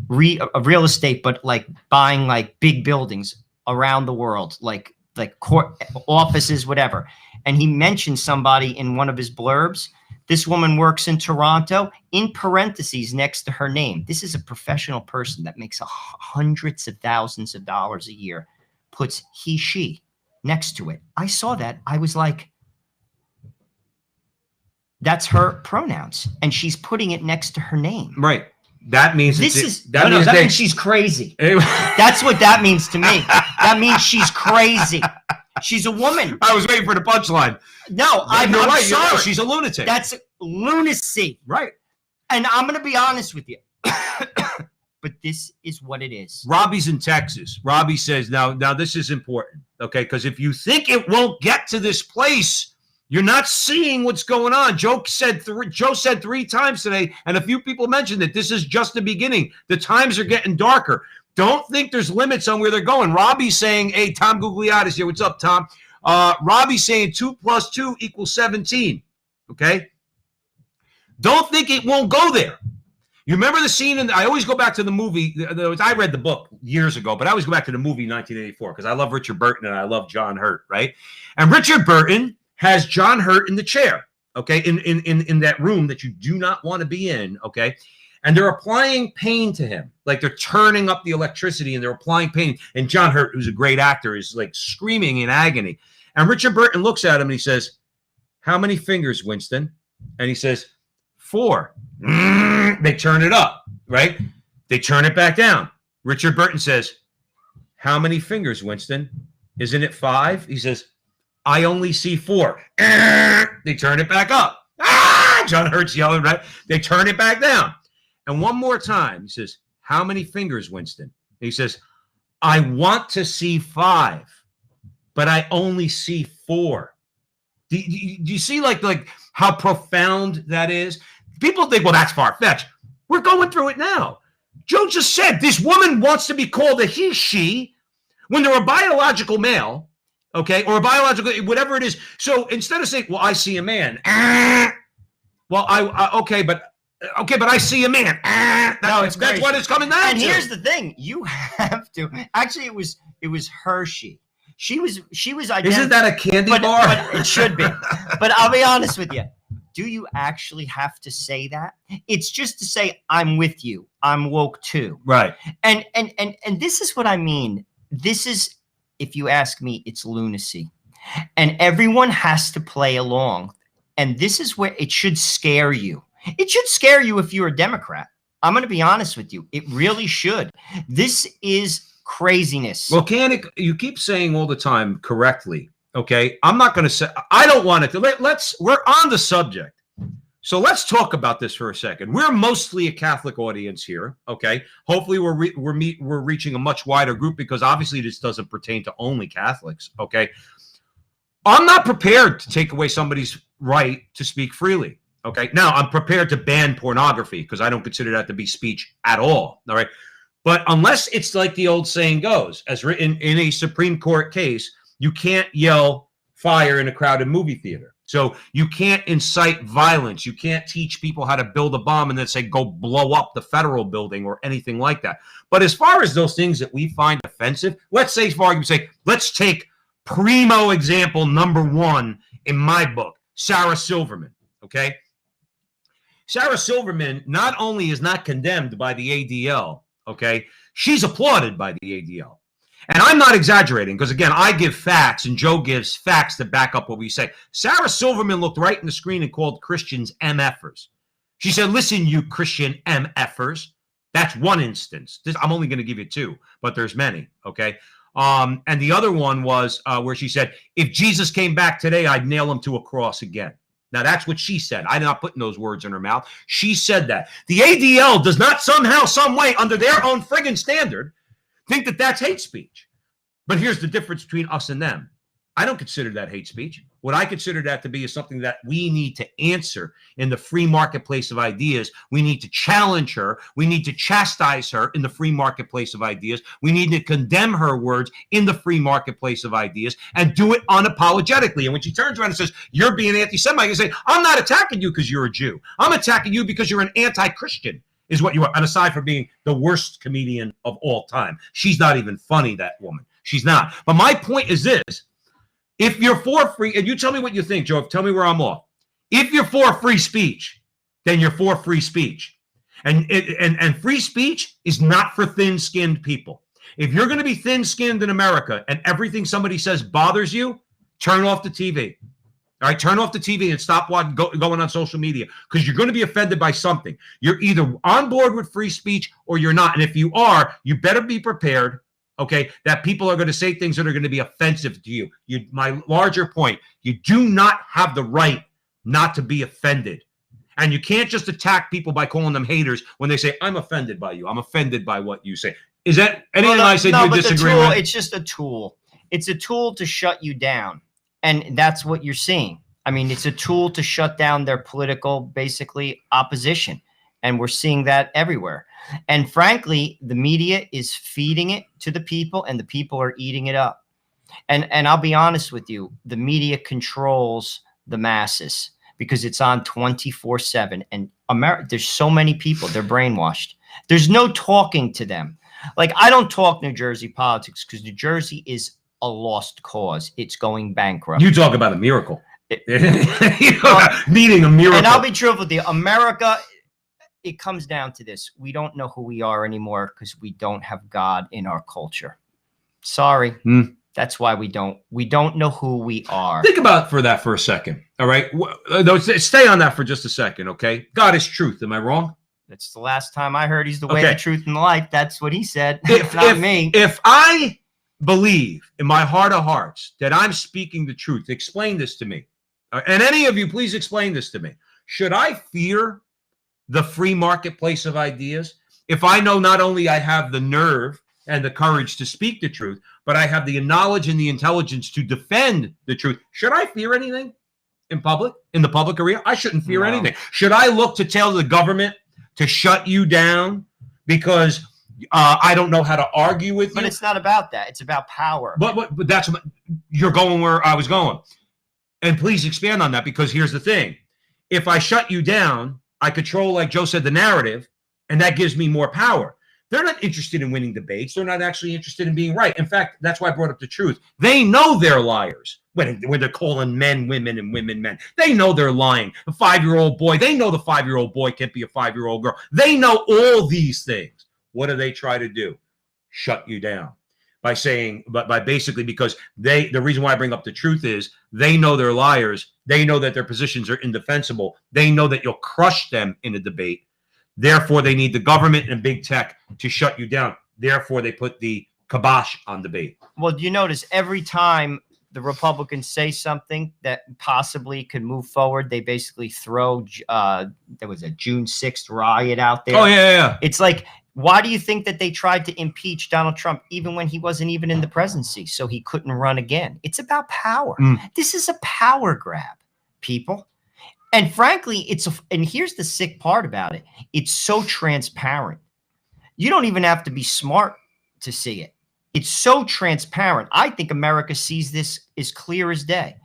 Real estate, but like buying like big buildings around the world, like court offices, whatever. And he mentioned somebody in one of his blurbs. This woman works in Toronto, in parentheses next to her name. This is a professional person that makes hundreds of thousands of dollars a year, puts he, she next to it. I saw that. I was like, that's her pronouns. And she's putting it next to her name. Right. That means that means she's crazy. That's what that means to me. That means she's crazy. She's a woman. I was waiting for the punchline. No, I'm right. sorry. She's a lunatic. That's lunacy. Right. And I'm going to be honest with you. But this is what it is. Robbie's in Texas. Robbie says, now this is important, okay? Because if you think it won't get to this place, you're not seeing what's going on. Joe said 3 times today, and a few people mentioned that this is just the beginning. The times are getting darker. Don't think there's limits on where they're going. Robbie's saying, hey, Tom Gugliotta's here. What's up, Tom? Robbie's saying 2 + 2 = 17, okay? Don't think it won't go there. You remember the scene, and I always go back to the movie. I read the book years ago, but I always go back to the movie 1984 because I love Richard Burton and I love John Hurt, right? And Richard Burton has John Hurt in the chair, okay, in that room that you do not want to be in, okay? And they're applying pain to him. Like they're turning up the electricity and they're applying pain. And John Hurt, who's a great actor, is like screaming in agony. And Richard Burton looks at him and he says, how many fingers, Winston? And he says, 4. They turn it up, right? They turn it back down. Richard Burton says, how many fingers, Winston? Isn't it 5? He says, I only see 4. They turn it back up. John Hurt's yelling, right? They turn it back down. And one more time, he says, how many fingers, Winston? He says, I want to see 5. but I only see 4. Do you see like how profound that is? People think, well, that's far-fetched. We're going through it now. Joe just said this woman wants to be called a he, she, when they're a biological male, okay, or a biological, whatever it is. So instead of saying, well, I see a man, well, okay, but I see a man. That's what it's coming down to. And here's the thing: you have to. Actually, it was Hershey. She was. Isn't that a candy bar? But it should be. But I'll be honest with you. Do you actually have to say that? It's just to say, I'm with you. I'm woke too. Right. And this is what I mean. This is, if you ask me, it's lunacy. And everyone has to play along. And this is where it should scare you. It should scare you if you're a Democrat. I'm going to be honest with you. It really should. This is craziness. Well, you keep saying all the time correctly. Okay, I'm not going to say, I don't want it to. We're on the subject. So let's talk about this for a second. We're mostly a Catholic audience here. Okay, hopefully we're reaching a much wider group, because obviously this doesn't pertain to only Catholics. Okay, I'm not prepared to take away somebody's right to speak freely. Okay, now I'm prepared to ban pornography, because I don't consider that to be speech at all. All right, but unless it's like the old saying goes, as written in a Supreme Court case, you can't yell fire in a crowded movie theater. So you can't incite violence. You can't teach people how to build a bomb and then say, go blow up the federal building or anything like that. But as far as those things that we find offensive, let's say, for argument's sake, let's take primo example number 1 in my book, Sarah Silverman. Okay. Sarah Silverman not only is not condemned by the ADL, okay, she's applauded by the ADL. And I'm not exaggerating, because, again, I give facts and Joe gives facts to back up what we say. Sarah Silverman looked right in the screen and called Christians MFers. She said, listen, you Christian MFers. That's one instance. I'm only going to give you 2, but there's many, okay? And the other one was where she said, if Jesus came back today, I'd nail him to a cross again. Now, that's what she said. I'm not putting those words in her mouth. She said that. The ADL does not somehow, some way, under their own friggin' standard, think that that's hate speech. But here's the difference between us and them. I don't consider that hate speech. What I consider that to be is something that we need to answer in the free marketplace of ideas. We need to challenge her. We need to chastise her in the free marketplace of ideas. We need to condemn her words in the free marketplace of ideas and do it unapologetically. And when she turns around and says, you're being anti-Semite, you say, I'm not attacking you because you're a Jew. I'm attacking you because you're an anti-Christian. Is what you are. And aside from being the worst comedian of all time, she's not even funny, that woman. She's not. But my point is this. If you're for free, and you tell me what you think, Joe, tell me where I'm off. If you're for free speech, then you're for free speech. And free speech is not for thin-skinned people. If you're going to be thin-skinned in America and everything somebody says bothers you, turn off the TV. All right, turn off the TV and stop going on social media, because you're going to be offended by something. You're either on board with free speech or you're not. And if you are, you better be prepared, okay, that people are going to say things that are going to be offensive to you. My larger point, you do not have the right not to be offended. And you can't just attack people by calling them haters when they say, I'm offended by you. I'm offended by what you say. Is that anything I said you disagree with? It's just a tool. It's a tool to shut you down. And that's what you're seeing. I mean, it's a tool to shut down their political, basically, opposition. And we're seeing that everywhere. And frankly, the media is feeding it to the people, and the people are eating it up. And I'll be honest with you, the media controls the masses because it's on 24/7. And there's so many people, they're brainwashed. There's no talking to them. Like, I don't talk New Jersey politics because New Jersey is a lost cause. It's going bankrupt. You talk about a miracle. Needing a miracle. And I'll be truthful with you. America, it comes down to this. We don't know who we are anymore because we don't have God in our culture. Sorry. That's why we don't know who we are. Think about that for a second. All right. Stay on that for just a second. Okay. God is truth. Am I wrong? That's the last time I heard he's the way, the truth, and the life. That's what he said. Not me. If I believe in my heart of hearts that I'm speaking the truth, explain this to me. And any of you, please explain this to me. Should I fear the free marketplace of ideas if I know not only I have the nerve and the courage to speak the truth, but I have the knowledge and the intelligence to defend the truth. Should I fear anything in public, in the public arena? I shouldn't fear anything. Should I look to tell the government to shut you down because I don't know how to argue with you? But it's not about that. It's about power. But that's, you're going where I was going. And please expand on that, because here's the thing. If I shut you down, I control, like Joe said, the narrative, and that gives me more power. They're not interested in winning debates. They're not actually interested in being right. In fact, that's why I brought up the truth. They know they're liars when they're calling men women and women men. They know they're lying. A 5-year-old boy, they know the 5-year-old boy can't be a 5-year-old girl. They know all these things. What do they try to do? Shut you down by saying, by basically, because the reason why I bring up the truth is they know they're liars. They know that their positions are indefensible. They know that you'll crush them in a debate. Therefore, they need the government and big tech to shut you down. Therefore, they put the kibosh on debate. Well, you notice every time the Republicans say something that possibly could move forward, they basically throw, there was a June 6th riot out there. Oh, yeah. It's like, why do you think that they tried to impeach Donald Trump even when he wasn't even in the presidency, so he couldn't run again? It's about power. This is a power grab, people. And frankly, and here's the sick part about it. It's so transparent. You don't even have to be smart to see it. It's so transparent. I think America sees this as clear as day.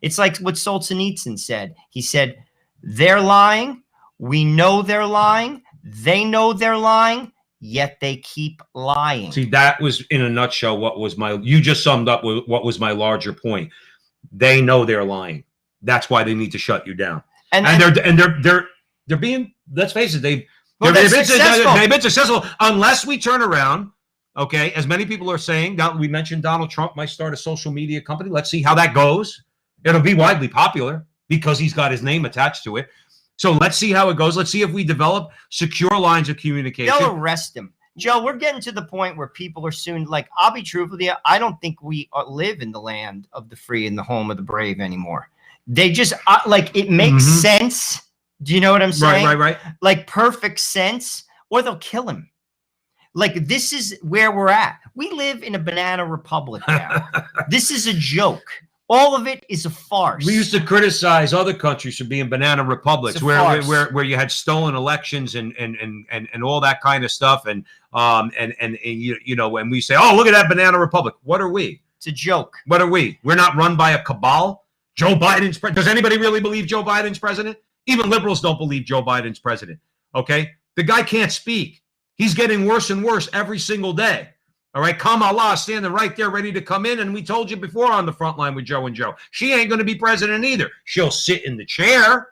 It's like what Solzhenitsyn said. He said, they're lying. We know they're lying. They know they're lying, yet they keep lying. See, that was in a nutshell you just summed up what was my larger point. They know they're lying. That's why they need to shut you down. And they're being, let's face it, they've been successful unless we turn around. Okay, as many people are saying, now we mentioned Donald Trump might start a social media company. Let's see how that goes. It'll be widely popular because he's got his name attached to it. So let's see how it goes. Let's see if we develop secure lines of communication. They'll arrest him. Joe, we're getting to the point where people are soon, like, I'll be truthful with you, I don't think we live in the land of the free and the home of the brave anymore. They just, like, it makes sense. Do you know what I'm saying? Right. Like, perfect sense, or they'll kill him. Like, this is where we're at. We live in a banana republic now. This is a joke. All of it is a farce. We used to criticize other countries for being banana republics, where you had stolen elections and all that kind of stuff, and you know, when we say, oh, look at that banana republic, what are we? It's a joke. What are we? We're not run by a cabal. Joe Biden's president. Does anybody really believe Joe Biden's president? Even liberals don't believe Joe Biden's president. Okay, the guy can't speak. He's getting worse and worse every single day. All right, Kamala standing right there ready to come in. And we told you before on the front line with Joe and Joe, she ain't going to be president either. She'll sit in the chair.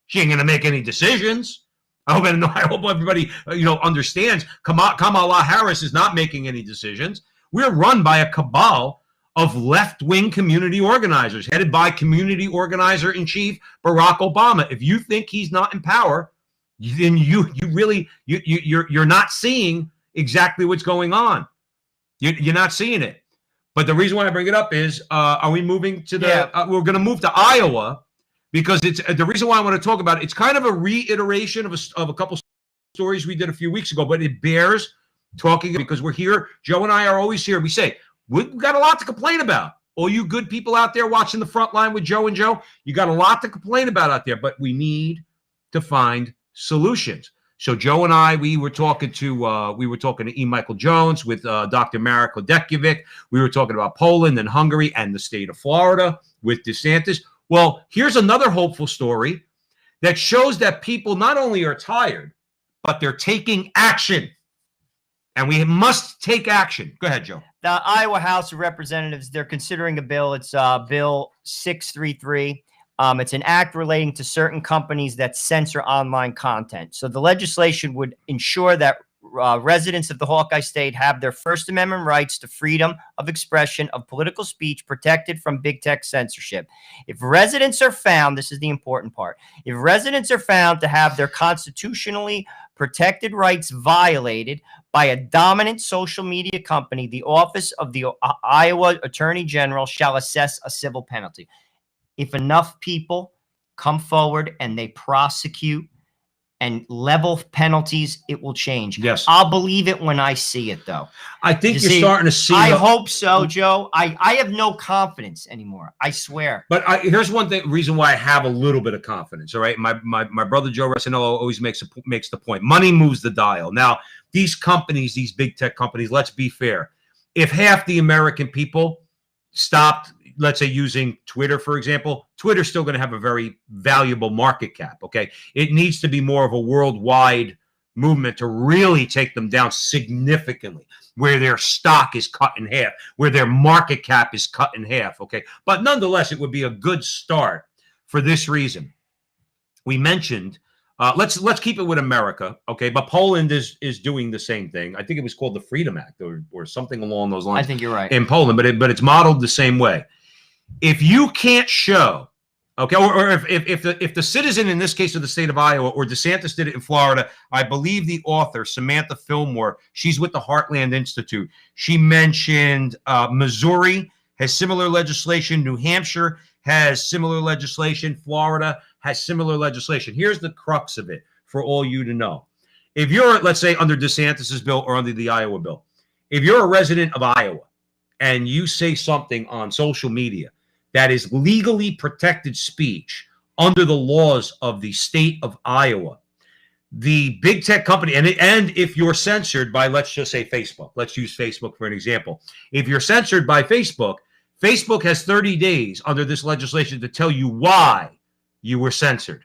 She ain't going to make any decisions. I hope everybody, understands Kamala Harris is not making any decisions. We're run by a cabal of left-wing community organizers headed by community organizer-in-chief Barack Obama. If you think he's not in power, then you're not seeing exactly what's going on. You're not seeing it. But the reason why I bring it up is, are we moving to we're going to move to Iowa, because it's the reason why I want to talk about it. It's kind of a reiteration of a couple stories we did a few weeks ago, but it bears talking because we're here. Joe and I are always here. We say, we've got a lot to complain about. All you good people out there watching the front line with Joe and Joe, you got a lot to complain about out there, but we need to find solutions. So Joe and I, we were talking to E. Michael Jones with Dr. Marek Ledekiewicz. We were talking about Poland and Hungary and the state of Florida with DeSantis. Well, here's another hopeful story that shows that people not only are tired, but they're taking action. And we must take action. Go ahead, Joe. The Iowa House of Representatives, they're considering a bill. It's Bill 633. It's an act relating to certain companies that censor online content. So the legislation would ensure that residents of the Hawkeye State have their First Amendment rights to freedom of expression of political speech protected from big tech censorship. If residents are found, this is the important part, if residents are found to have their constitutionally protected rights violated by a dominant social media company, the Office of the Iowa Attorney General shall assess a civil penalty. If enough people come forward and they prosecute and level penalties, it will change. Yes. I'll believe it when I see it, though. I think You you're see, starting to see. I hope so, Joe. I have no confidence anymore. I swear. But here's one reason why I have a little bit of confidence. All right, my brother Joe Resinello always makes the point. Money moves the dial. Now, these companies, these big tech companies, let's be fair. If half the American people stopped, let's say, using Twitter, for example, Twitter's still going to have a very valuable market cap. Okay, it needs to be more of a worldwide movement to really take them down significantly, where their stock is cut in half, where their market cap is cut in half. Okay, but nonetheless, it would be a good start for this reason. We mentioned, let's keep it with America, okay? But Poland is doing the same thing. I think it was called the Freedom Act or something along those lines. I think you're right. In Poland, but it's modeled the same way. If you can't show, okay, or if the citizen, in this case of the state of Iowa, or DeSantis did it in Florida, I believe the author, Samantha Fillmore, she's with the Heartland Institute. She mentioned Missouri has similar legislation. New Hampshire has similar legislation. Florida has similar legislation. Here's the crux of it for all you to know. If you're, let's say, under DeSantis's bill or under the Iowa bill, if you're a resident of Iowa and you say something on social media that is legally protected speech under the laws of the state of Iowa, the big tech company, and if you're censored by, let's just say, Facebook, let's use Facebook for an example. If you're censored by Facebook, Facebook has 30 days under this legislation to tell you why you were censored.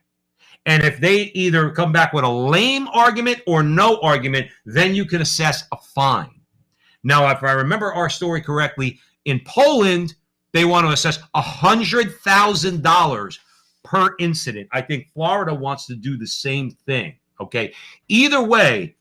And if they either come back with a lame argument or no argument, then you can assess a fine. Now, if I remember our story correctly, in Poland, they want to assess $100,000 per incident. I think Florida wants to do the same thing, okay? Either way,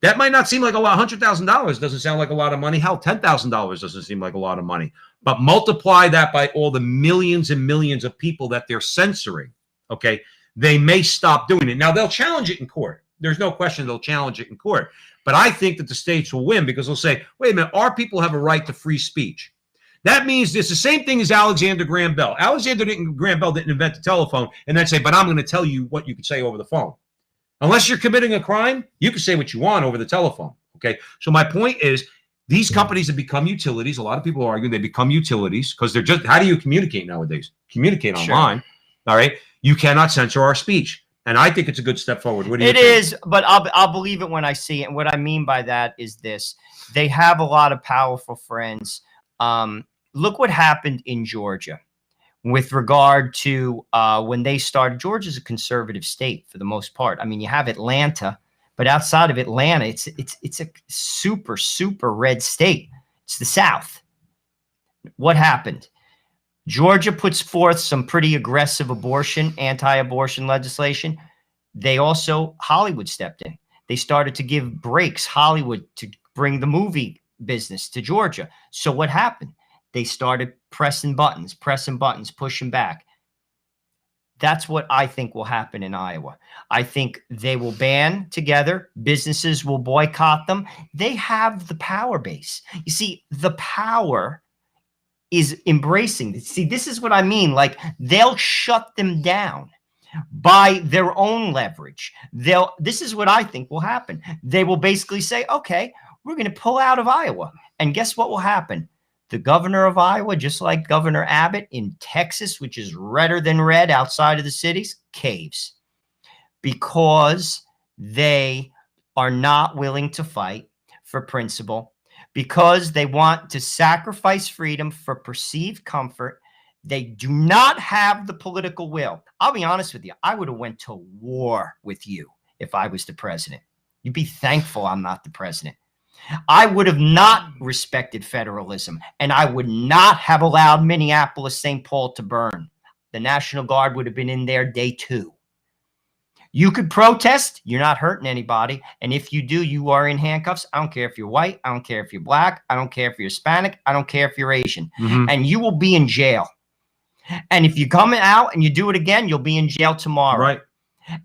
that might not seem like a lot. $100,000 doesn't sound like a lot of money. Hell, $10,000 doesn't seem like a lot of money. But multiply that by all the millions and millions of people that they're censoring, okay? They may stop doing it. Now, they'll challenge it in court. There's no question they'll challenge it in court. But I think that the states will win because they'll say, wait a minute, our people have a right to free speech. That means it's the same thing as Alexander Graham Bell. Graham Bell didn't invent the telephone and then say, but I'm going to tell you what you can say over the phone. Unless you're committing a crime, you can say what you want over the telephone, okay? So my point is, these companies have become utilities. A lot of people are arguing they become utilities because they're just, how do you communicate nowadays? Communicate online, all right? You cannot censor our speech. And I think it's a good step forward. What do you think? It is, but I'll believe it when I see it. And what I mean by that is this. They have a lot of powerful friends. Look what happened in Georgia with regard to when they started. Georgia's a conservative state for the most part. I mean, you have Atlanta, but outside of Atlanta, it's a super, super red state. It's the South. What happened? Georgia puts forth some pretty aggressive anti-abortion legislation. They also, Hollywood stepped in. They started to give breaks, Hollywood, to bring the movie business to Georgia. So what happened? They started pressing buttons, pushing back. That's what I think will happen in Iowa. I think they will band together. Businesses will boycott them. They have the power base. You see, the power is embracing. See, this is what I mean. Like, they'll shut them down by their own leverage. This is what I think will happen. They will basically say, okay, we're going to pull out of Iowa. And guess what will happen? The governor of Iowa, just like Governor Abbott in Texas, which is redder than red outside of the cities, caves because they are not willing to fight for principle, because they want to sacrifice freedom for perceived comfort. They do not have the political will. I'll be honest with you. I would have went to war with you if I was the president. You'd be thankful I'm not the president. I would have not respected federalism, and I would not have allowed Minneapolis, St. Paul to burn. The National Guard would have been in there day 2. You could protest. You're not hurting anybody. And if you do, you are in handcuffs. I don't care if you're white. I don't care if you're black. I don't care if you're Hispanic. I don't care if you're Asian. And you will be in jail. And if you come out and you do it again, you'll be in jail tomorrow. Right.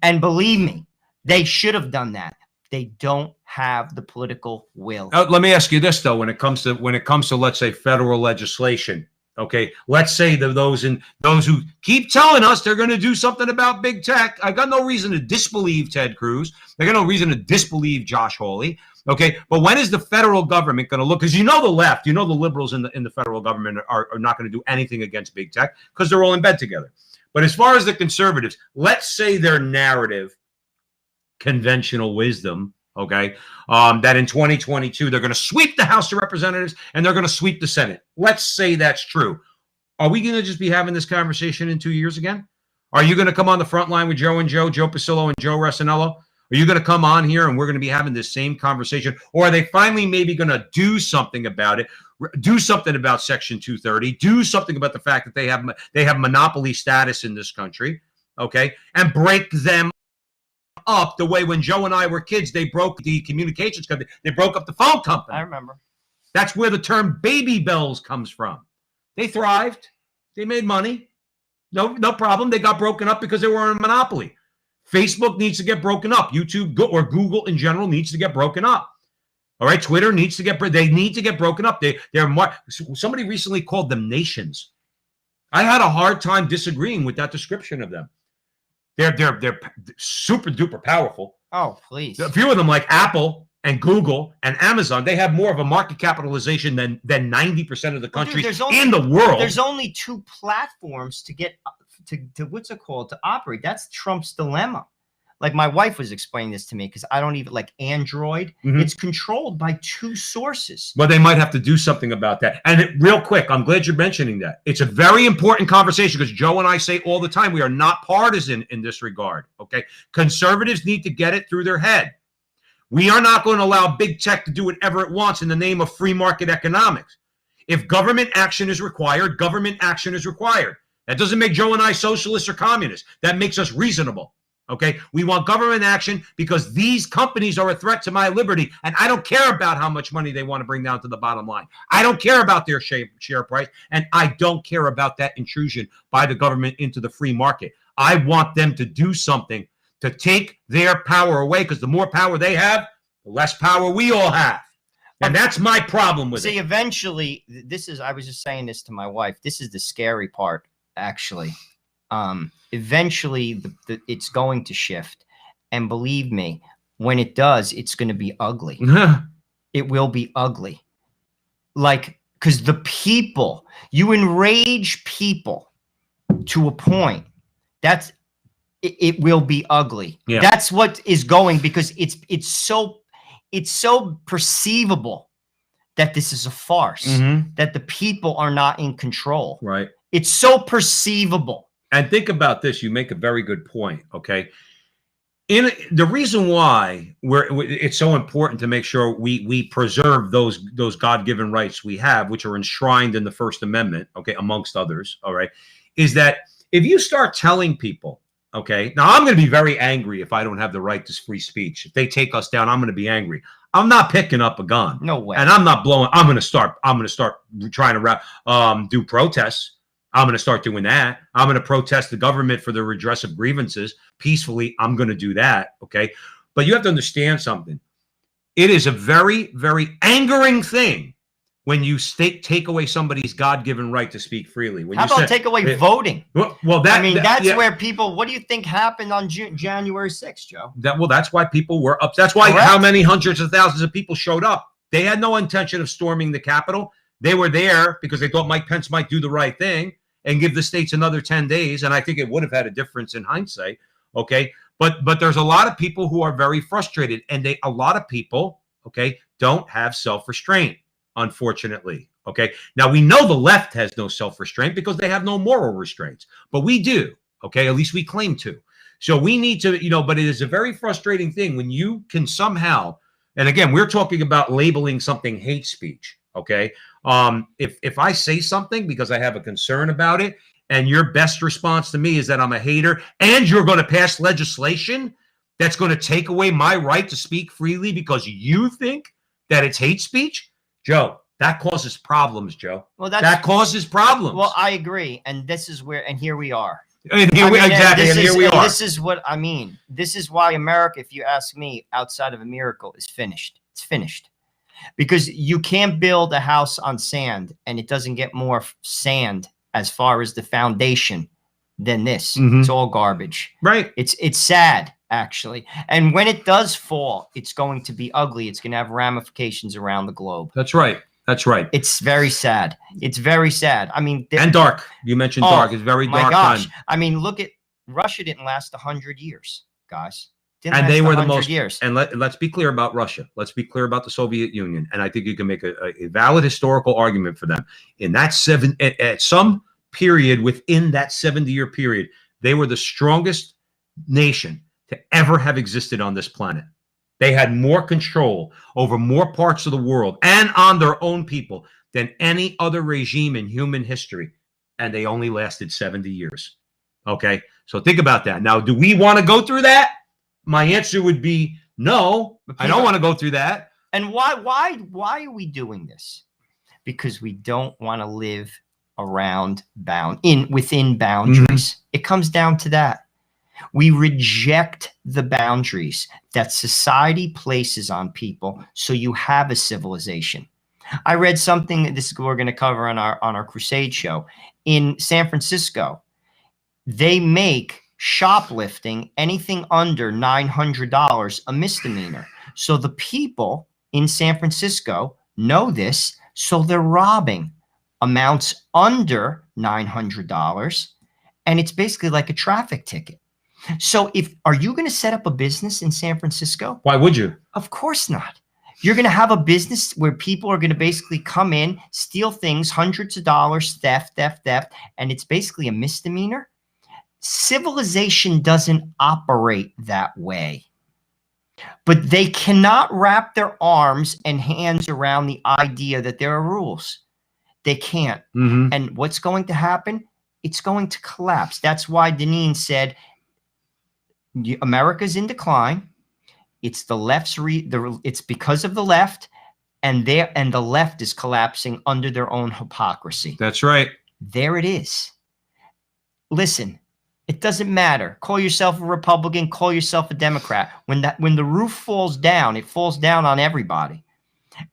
And believe me, they should have done that. They don't have the political will. Let me ask you this, though. When it comes to let's say federal legislation, Okay, let's say that those who keep telling us they're going to do something about big tech, I got no reason to disbelieve Ted Cruz. I got no reason to disbelieve Josh Hawley. Okay, but when is the federal government going to look? Because the left, the liberals in the federal government are not going to do anything against big tech because they're all in bed together. But as far as the conservatives, let's say their narrative, conventional wisdom, okay, that in 2022 they're going to sweep the House of Representatives and they're going to sweep the Senate. Let's say that's true. Are we going to just be having this conversation in 2 years again? Are you going to come on the front line with Joe Pasillo and Joe Resinello? Are you going to come on here and we're going to be having this same conversation? Or are they finally maybe going to do something about it? Do something about Section 230? Do something about the fact that they have monopoly status in this country, okay, and break them up the way when Joe and I were kids, they broke the communications company. They broke up the phone company. I remember. That's where the term baby bells comes from. They thrived. They made money. No problem. They got broken up because they were in a monopoly. Facebook needs to get broken up. YouTube or Google in general needs to get broken up. All right. Twitter needs to they need to get broken up. Somebody recently called them nations. I had a hard time disagreeing with that description of them. They're super duper powerful. Oh, please. A few of them, like Apple and Google and Amazon, they have more of a market capitalization than 90% of the countries in the world. There's only 2 platforms to get to what's it called, to operate. That's Trump's dilemma. Like my wife was explaining this to me because I don't even like Android. Mm-hmm. It's controlled by 2 sources. Well, they might have to do something about that. And real quick, I'm glad you're mentioning that. It's a very important conversation because Joe and I say all the time, we are not partisan in this regard. Okay. Conservatives need to get it through their head. We are not going to allow big tech to do whatever it wants in the name of free market economics. If government action is required, government action is required. That doesn't make Joe and I socialists or communists. That makes us reasonable. Okay, we want government action because these companies are a threat to my liberty, and I don't care about how much money they want to bring down to the bottom line. I don't care about their share price, and I don't care about that intrusion by the government into the free market. I want them to do something to take their power away because the more power they have, the less power we all have. And that's my problem with it. See, eventually, I was just saying this to my wife, this is the scary part, actually. Eventually it's going to shift, and believe me, when it does, it's going to be ugly. It will be ugly, like, because the people, you enrage people to a point, it will be ugly. Yeah. That's what is going, because it's so perceivable that this is a farce, mm-hmm. that the people are not in control. Right. It's so perceivable. And think about this. You make a very good point. Okay. The reason why it's so important to make sure we preserve those God-given rights we have, which are enshrined in the First Amendment, okay, amongst others, all right, is that if you start telling people, okay, now I'm going to be very angry if I don't have the right to free speech. If they take us down, I'm going to be angry. I'm not picking up a gun. No way. And I'm not blowing. I'm going to start trying to do protests. I'm going to start doing that. I'm going to protest the government for the redress of grievances peacefully. I'm going to do that. Okay. But you have to understand something. It is a very, very angering thing when you take away somebody's God-given right to speak freely. How about take away voting? Well, that's where people, what do you think happened on January 6th, Joe? That's why people were up. That's why how many hundreds of thousands of people showed up. They had no intention of storming the Capitol. They were there because they thought Mike Pence might do the right thing and give the states another 10 days. And I think it would have had a difference in hindsight. Okay. But there's a lot of people who are very frustrated, and a lot of people, okay, don't have self-restraint, unfortunately. Okay. Now we know the left has no self-restraint because they have no moral restraints, but we do. Okay. At least we claim to. So we need to, but it is a very frustrating thing when you can somehow, and again, we're talking about labeling something hate speech. Okay. If I say something because I have a concern about it, and your best response to me is that I'm a hater, and you're going to pass legislation that's going to take away my right to speak freely because you think that it's hate speech, Joe, that causes problems, Joe. Well, that causes problems. Well, I agree. And this is where, and here we are. And here we are. This is what I mean. This is why America, if you ask me, outside of a miracle, is finished. It's finished. because you can't build a house on sand and it doesn't get more sand as far as the foundation than this. It's all garbage. Right. It's sad, actually. And when it does fall, it's going to be ugly. It's going to have ramifications around the globe. That's right. That's right. It's very sad. It's very sad. I mean, and dark. You mentioned dark. It's very dark. My gosh. Time. I mean, look at Russia. Didn't last 100 years, guys. And they were the most years. And let's be clear about Russia. Let's be clear about the Soviet Union. And I think you can make a valid historical argument for them. In that at some period within that 70-year period, they were the strongest nation to ever have existed on this planet. They had more control over more parts of the world and on their own people than any other regime in human history. And they only lasted 70 years. Okay. So think about that. Now, do we want to go through that? My answer would be no. I don't want to go through that. And why are we doing this? Because we don't want to live within boundaries. It comes down to that. We reject the boundaries that society places on people, so you have a civilization. I read something, this is what we're going to cover on our Crusade show. In San Francisco, they make shoplifting anything under $900 a misdemeanor. So the people in San Francisco know this, so they're robbing amounts under $900, and it's basically like a traffic ticket. So are you going to set up a business in San Francisco? Why would you? Of course not. You're going to have a business where people are going to basically come in, steal things, hundreds of dollars, theft, and it's basically a misdemeanor. Civilization doesn't operate that way. But they cannot wrap their arms and hands around the idea that there are rules. They can't. And what's going to happen? It's going to collapse. That's why Deneen said, America's in decline. It's the left's it's because of the left, and the left is collapsing under their own hypocrisy. That's right. There it is. Listen, it doesn't matter. Call yourself a Republican, call yourself a Democrat. When the roof falls down, it falls down on everybody.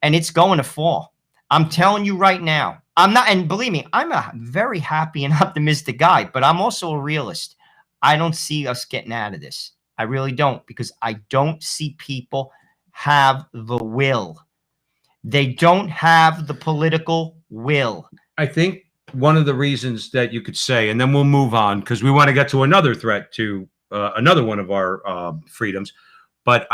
And it's going to fall. I'm telling you right now. And believe me, I'm a very happy and optimistic guy, but I'm also a realist. I don't see us getting out of this. I really don't, because I don't see people have the will. They don't have the political will. I think one of the reasons that you could say, and then we'll move on because we want to get to another threat to another one of our freedoms, but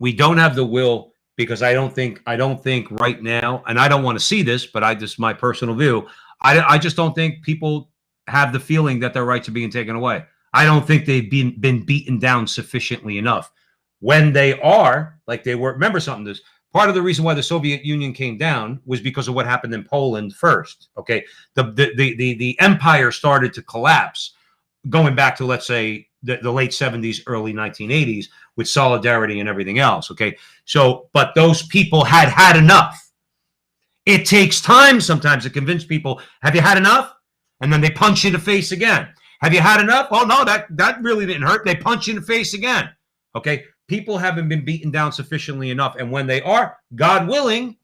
we don't have the will because I don't think right now, and I don't want to see this, but my personal view, I just don't think people have the feeling that their rights are being taken away. I don't think they've been beaten down sufficiently enough. When they are, like they were, remember something, this part of the reason why the Soviet Union came down was because of what happened in Poland first. Okay. The empire started to collapse going back to, let's say, the late 70s, early 1980s with solidarity and everything else. Okay. So, but those people had enough. It takes time sometimes to convince people, have you had enough? And then they punch you in the face again. Have you had enough? Oh, no, that really didn't hurt. They punch you in the face again. Okay. People haven't been beaten down sufficiently enough. And when they are, God willing,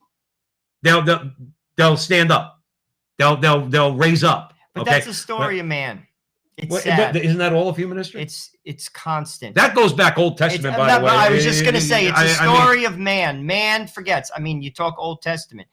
they'll stand up. They'll raise up. But okay? That's the story of man. It's sad. Isn't that all of human history? It's constant. That goes back Old Testament, by the way. I was just going to say, it's a story of man. Man forgets. I mean, you talk Old Testament.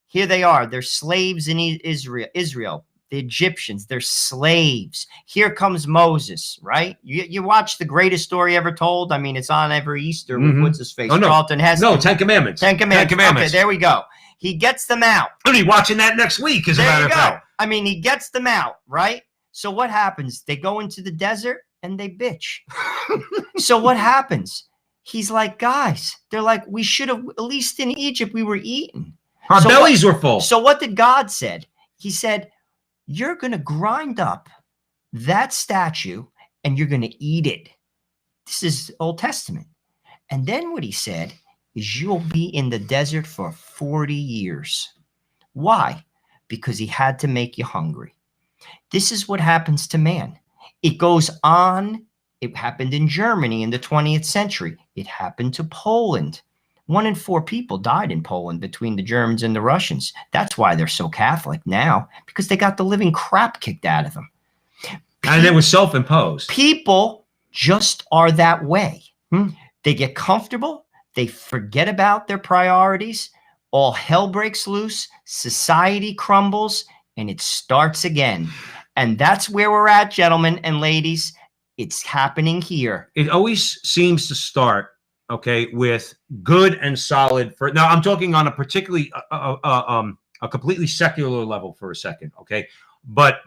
Here they are. They're slaves in Israel. The Egyptians, they're slaves. Here comes Moses, right? You watch The Greatest Story Ever Told. I mean, it's on every Easter with what's his face? Oh, no. Charlton Heston. No, Ten Commandments. Ten Commandments. Okay, there we go. He gets them out. I'm going to be watching that next week, as a matter of fact. I mean, he gets them out, right? So what happens? They go into the desert and they bitch. So what happens? He's like, guys, they're like, we should have, at least in Egypt, we were eating. Our bellies were full. So what did God said? He said, you're going to grind up that statue and you're going to eat it. This is Old Testament. And then what he said is you'll be in the desert for 40 years. Why? Because he had to make you hungry. This is what happens to man. It goes on. It happened in Germany in the 20th century. It happened to Poland. 1 in 4 people died in Poland between the Germans and the Russians. That's why they're so Catholic now, because they got the living crap kicked out of them. And it was self-imposed. People just are that way. They get comfortable. They forget about their priorities. All hell breaks loose. Society crumbles, and it starts again. And that's where we're at, gentlemen and ladies. It's happening here. It always seems to start, okay, with good and solid. Now, I'm talking on a particularly, a completely secular level for a second, okay? But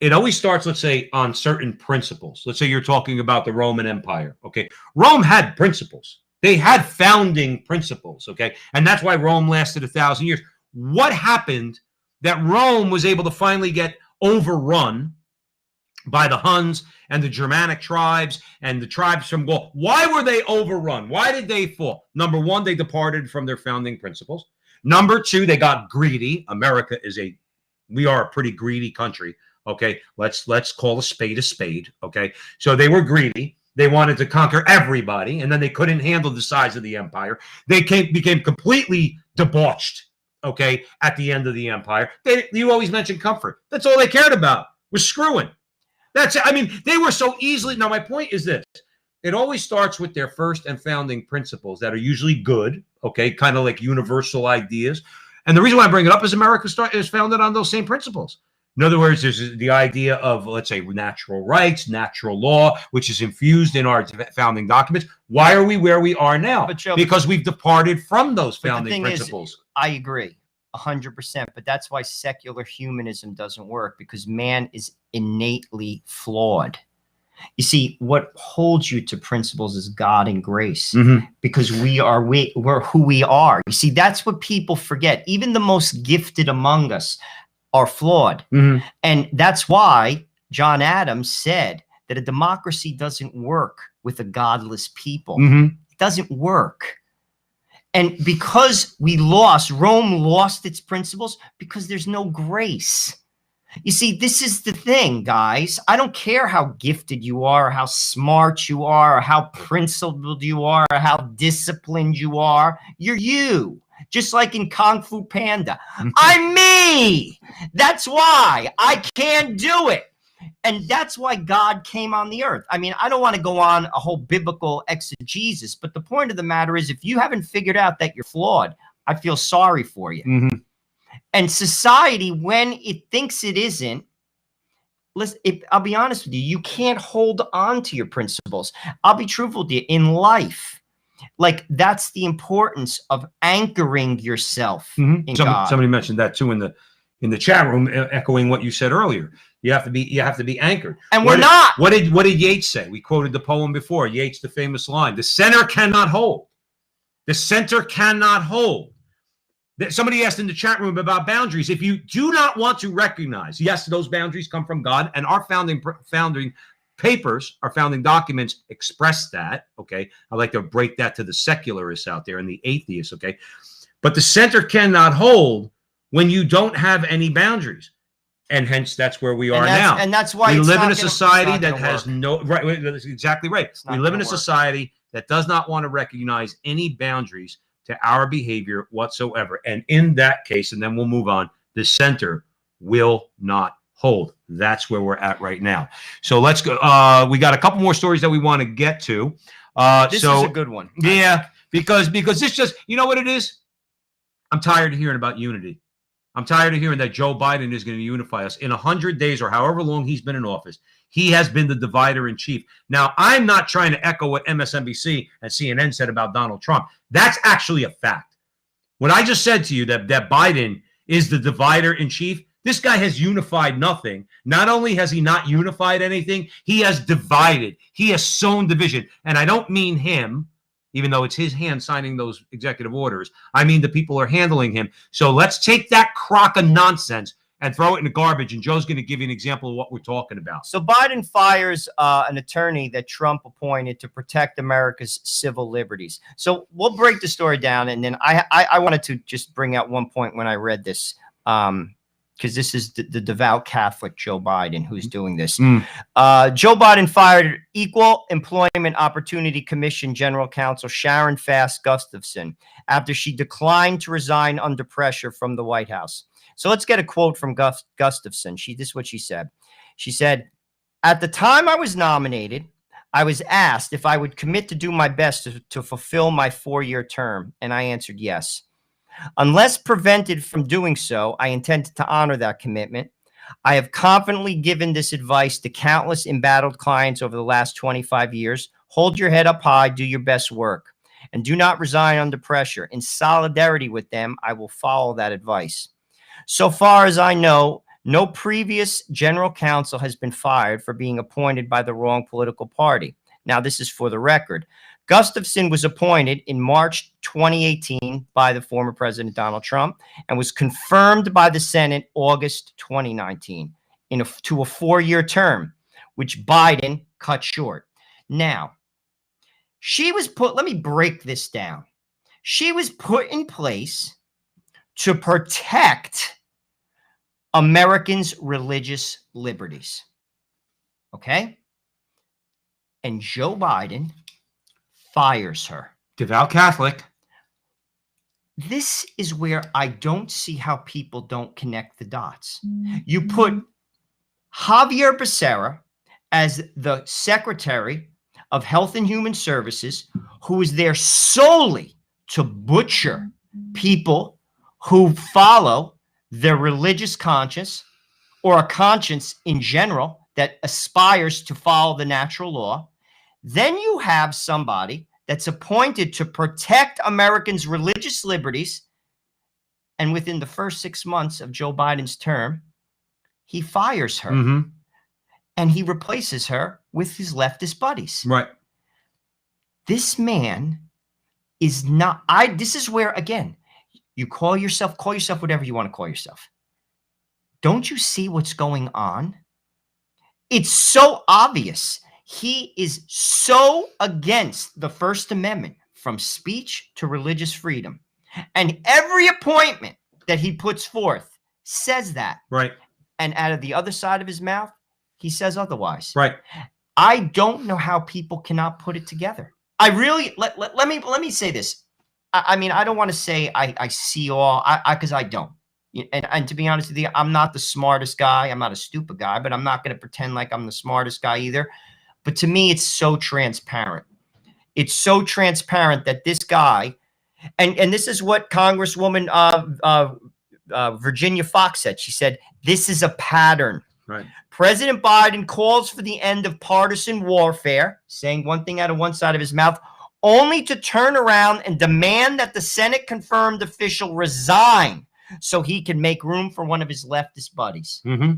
it always starts, let's say, on certain principles. Let's say you're talking about the Roman Empire, okay? Rome had principles. They had founding principles, okay? And that's why Rome lasted 1,000 years. What happened that Rome was able to finally get overrun by the Huns and the Germanic tribes and the tribes from Gaul? Why were they overrun? Why did they fall? Number one, they departed from their founding principles. Number two, they got greedy. America we are a pretty greedy country. Okay, let's call a spade, okay? So they were greedy. They wanted to conquer everybody, and then they couldn't handle the size of the empire. They became completely debauched, okay, at the end of the empire. You always mention comfort. That's all they cared about, was screwing. That's it. I mean, they were so easily. Now, my point is this. It always starts with their first and founding principles that are usually good, okay, kind of like universal ideas. And the reason why I bring it up is America is founded on those same principles. In other words, there's the idea of, let's say, natural rights, natural law, which is infused in our founding documents. Why are we where we are now? But Joe, because we've departed from those founding principles. I agree 100%, but that's why secular humanism doesn't work, because man is innately flawed. You see, what holds you to principles is God and grace, because we're who we are. You see, that's what people forget. Even the most gifted among us are flawed. And that's why John Adams said that a democracy doesn't work with a godless people. It doesn't work. And because Rome lost its principles because there's no grace. You see, this is the thing, guys. I don't care how gifted you are, or how smart you are, or how principled you are, or how disciplined you are. You're you. Just like in Kung Fu Panda. I'm me. That's why I can't do it. And that's why God came on the earth. I mean, I don't want to go on a whole biblical exegesis, but the point of the matter is, if you haven't figured out that you're flawed, I feel sorry for you. And society, when it thinks it isn't, listen, I'll be honest with you, you can't hold on to your principles. I'll be truthful with you. In life, like, that's the importance of anchoring yourself in God. Somebody mentioned that too in the chat room, echoing what you said earlier. You have to be anchored. And we're not. What did Yeats say? We quoted the poem before. Yeats, the famous line: "The center cannot hold. The center cannot hold." Somebody asked in the chat room about boundaries. If you do not want to recognize, yes, those boundaries come from God, and our founding papers, our founding documents express that, okay? I like to break that to the secularists out there and the atheists, okay? But the center cannot hold when you don't have any boundaries. And hence, that's where we are now. And that's why we live in a society that has no, right, that's exactly right. We live in a society that does not want to recognize any boundaries to our behavior whatsoever. And in that case, and then we'll move on, the center will not hold. That's where we're at right now. So let's go. We got a couple more stories that we want to get to. This is a good one. Yeah, because this just, you know what it is? I'm tired of hearing about unity. I'm tired of hearing that Joe Biden is going to unify us. In 100 days or however long he's been in office, he has been the divider in chief. Now, I'm not trying to echo what MSNBC and CNN said about Donald Trump. That's actually a fact. What I just said to you, that Biden is the divider in chief, this guy has unified nothing. Not only has he not unified anything, he has divided. He has sown division. And I don't mean him, even though it's his hand signing those executive orders. I mean the people are handling him. So let's take that crock of nonsense and throw it in the garbage. And Joe's going to give you an example of what we're talking about. So Biden fires an attorney that Trump appointed to protect America's civil liberties. So we'll break the story down. And then I wanted to just bring out one point when I read this. because this is the devout Catholic Joe Biden who's doing this. Mm. Joe Biden fired Equal Employment Opportunity Commission General Counsel Sharon Fass Gustafson after she declined to resign under pressure from the White House. So let's get a quote from Gustafson. This is what she said. She said, "At the time I was nominated, I was asked if I would commit to do my best to fulfill my 4-year term, and I answered yes. Unless prevented from doing so, I intend to honor that commitment. I have confidently given this advice to countless embattled clients over the last 25 years. Hold your head up high, do your best work, and do not resign under pressure. In solidarity with them, I will follow that advice. So far as I know, no previous general counsel has been fired for being appointed by the wrong political party." Now, this is for the record. Gustafson was appointed in March 2018 by the former President Donald Trump and was confirmed by the Senate August 2019 to a 4-year term, which Biden cut short. Now, she was let me break this down. She was put in place to protect Americans' religious liberties. Okay? And Joe Biden fires her. Devout Catholic. This is where I don't see how people don't connect the dots. You put Javier Becerra as the Secretary of Health and Human Services, who is there solely to butcher people who follow their religious conscience or a conscience in general that aspires to follow the natural law. Then you have somebody that's appointed to protect Americans' religious liberties. And within the first 6 months of Joe Biden's term, he fires her. Mm-hmm. And he replaces her with his leftist buddies. Right. This man is not, this is where, again, you call yourself whatever you want to call yourself. Don't you see what's going on? It's so obvious. He is so against the First Amendment, from speech to religious freedom. And every appointment that he puts forth says that. Right. And out of the other side of his mouth, he says otherwise. Right. I don't know how people cannot put it together. I really, let me say this. I mean, I don't want to say I see all, because I don't. And to be honest with you, I'm not the smartest guy. I'm not a stupid guy, but I'm not going to pretend like I'm the smartest guy either. But to me, it's so transparent. It's so transparent that this guy, and this is what Congresswoman Virginia Foxx said. She said, this is a pattern. Right. President Biden calls for the end of partisan warfare, saying one thing out of one side of his mouth, only to turn around and demand that the Senate-confirmed official resign so he can make room for one of his leftist buddies. Mm-hmm.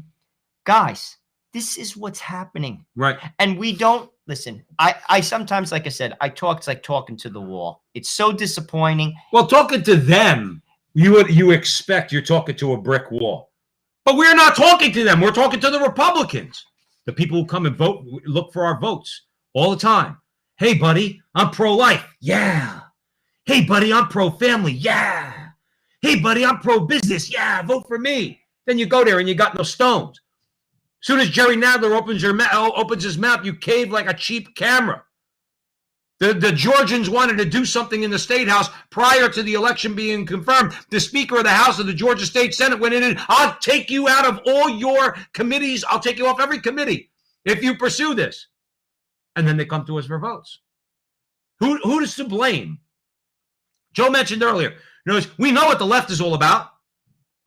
Guys, this is what's happening. Right. And we don't, listen, I sometimes, like I said, it's like talking to the wall. It's so disappointing. Well, talking to them, you expect you're talking to a brick wall. But we're not talking to them. We're talking to the Republicans, the people who come and vote, look for our votes all the time. Hey, buddy, I'm pro-life. Yeah. Hey, buddy, I'm pro-family. Yeah. Hey, buddy, I'm pro-business. Yeah, vote for me. Then you go there and you got no stones. As soon as Jerry Nadler opens his mouth, you cave like a cheap camera. The Georgians wanted to do something in the State House prior to the election being confirmed. The Speaker of the House of the Georgia State Senate went in and, I'll take you out of all your committees. I'll take you off every committee if you pursue this. And then they come to us for votes. Who is to blame? Joe mentioned earlier, we know what the left is all about.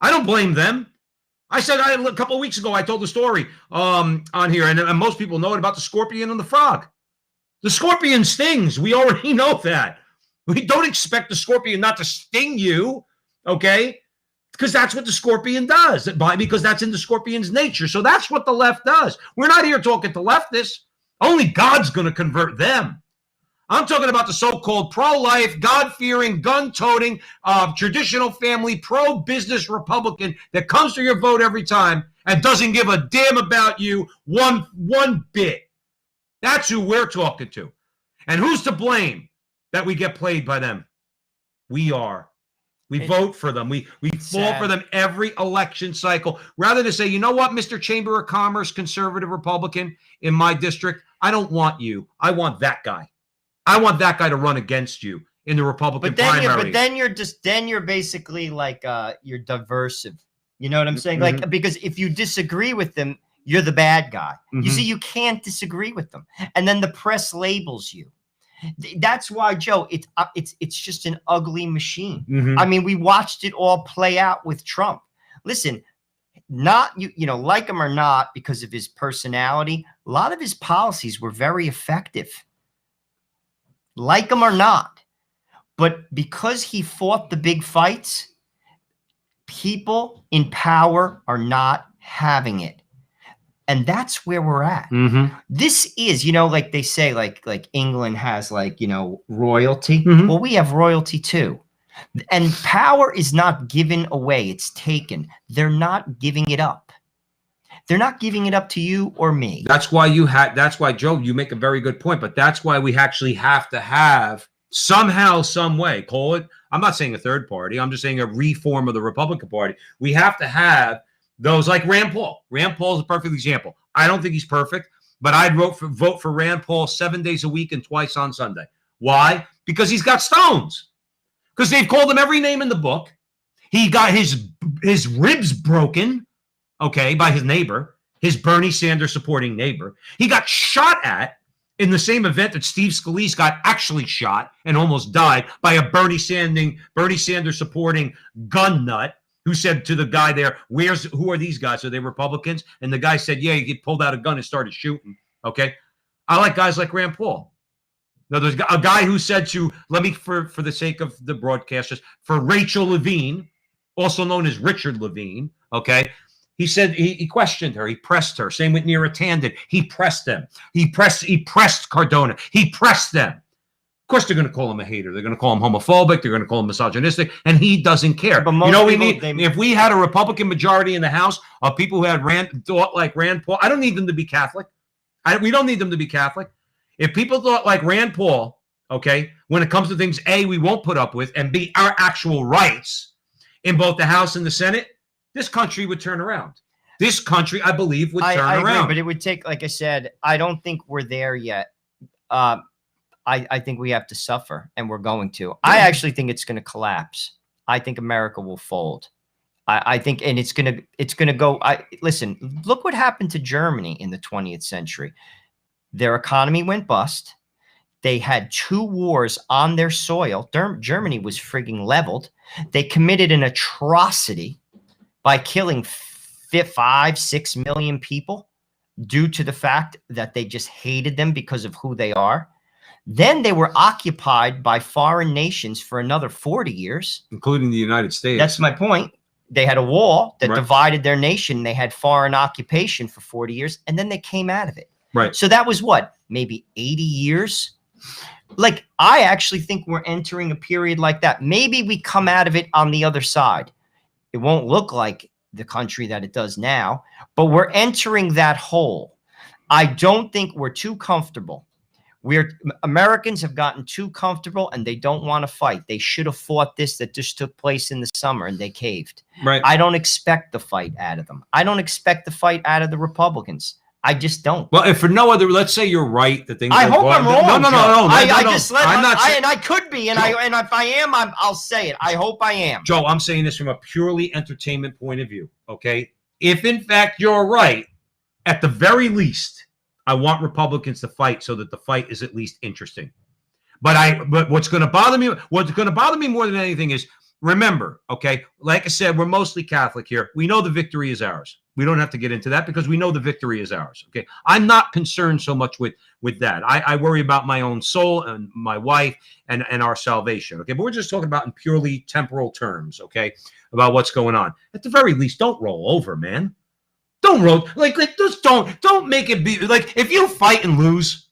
I don't blame them. I said a couple of weeks ago, I told the story on here, and most people know it, about the scorpion and the frog. The scorpion stings. We already know that. We don't expect the scorpion not to sting you, okay? Because that's what the scorpion does, because that's in the scorpion's nature. So that's what the left does. We're not here talking to leftists. Only God's going to convert them. I'm talking about the so-called pro-life, God-fearing, gun-toting, traditional family, pro-business Republican that comes to your vote every time and doesn't give a damn about you one bit. That's who we're talking to. And who's to blame that we get played by them? We are. We vote for them. We fall for them every election cycle. Rather than say, you know what, Mr. Chamber of Commerce, conservative Republican in my district, I don't want you. I want that guy. I want that guy to run against you in the Republican primary. But then you're basically like you're diversive. You know what I'm saying? Like, because if you disagree with them, you're the bad guy. You see, you can't disagree with them, and then the press labels you. That's why, Joe, it's just an ugly machine. I mean, we watched it all play out with Trump. Listen, not you know, like him or not, because of his personality, a lot of his policies were very effective. Like him or not, but because he fought the big fights, people in power are not having it. And that's where we're at. This is, you know, like they say, like England has, like, you know, royalty. Well, we have royalty too. And power is not given away. It's taken. They're not giving it up. They're not giving it up to you or me. That's why that's why, Joe, you make a very good point, but that's why we actually have to have somehow, some way, call it, I'm not saying a third party. I'm just saying a reform of the Republican Party. We have to have those like Rand Paul. Rand Paul is a perfect example. I don't think he's perfect, but I'd vote for Rand Paul 7 days a week and twice on Sunday. Why? Because he's got stones. Because they've called him every name in the book. He got his ribs broken, okay, by his neighbor, his Bernie Sanders supporting neighbor. He got shot at in the same event that Steve Scalise got actually shot and almost died by a Bernie Sanders supporting gun nut, who said to the guy there, who are these guys? Are they Republicans? And the guy said, yeah, he pulled out a gun and started shooting. Okay. I like guys like Rand Paul. Now, there's a guy who said for the sake of the broadcasters, for Rachel Levine, also known as Richard Levine. Okay. He said he questioned her. He pressed her. Same with Neera Tanden. He pressed them. He pressed Cardona. He pressed them. Of course, they're going to call him a hater. They're going to call him homophobic. They're going to call him misogynistic, and he doesn't care. But you know, if we had a Republican majority in the House of people who had thought like Rand Paul, I don't need them to be Catholic. We don't need them to be Catholic. If people thought like Rand Paul, okay, when it comes to things A, we won't put up with, and B, our actual rights in both the House and the Senate, this country would turn around. This country, I believe, would turn around. Agree, but it would take, like I said, I don't think we're there yet. I think we have to suffer, and we're going to. I actually think it's going to collapse. I think America will fold. I think, and it's going to go. Listen, look what happened to Germany in the 20th century. Their economy went bust. They had 2 wars on their soil. Germany was frigging leveled. They committed an atrocity by killing 5-6 million people due to the fact that they just hated them because of who they are. Then they were occupied by foreign nations for another 40 years. Including the United States. That's my point. They had a wall that divided their nation. They had foreign occupation for 40 years, and then they came out of it. Right. So that was what? Maybe 80 years? Like, I actually think we're entering a period like that. Maybe we come out of it on the other side. It won't look like the country that it does now, but we're entering that hole. I don't think we're too comfortable. Americans have gotten too comfortable, and they don't want to fight. They should have fought this that just took place in the summer, and they caved. Right. I don't expect the fight out of them. I don't expect the fight out of the Republicans. I just don't. Well, if for no other, let's say you're right. The thing. I hope I'm wrong. No. And I could be, and if I am, I'll say it. I hope I am. Joe, I'm saying this from a purely entertainment point of view. Okay, if in fact you're right, at the very least, I want Republicans to fight so that the fight is at least interesting. But what's going to bother me? What's going to bother me more than anything is, remember, okay, like I said, we're mostly Catholic here. We know the victory is ours. We don't have to get into that because we know the victory is ours. Okay, I'm not concerned so much with that. I worry about my own soul and my wife and our salvation. Okay, but we're just talking about in purely temporal terms. Okay, about what's going on. At the very least, don't roll over, man. Don't roll like just don't make it be like, if you fight and lose,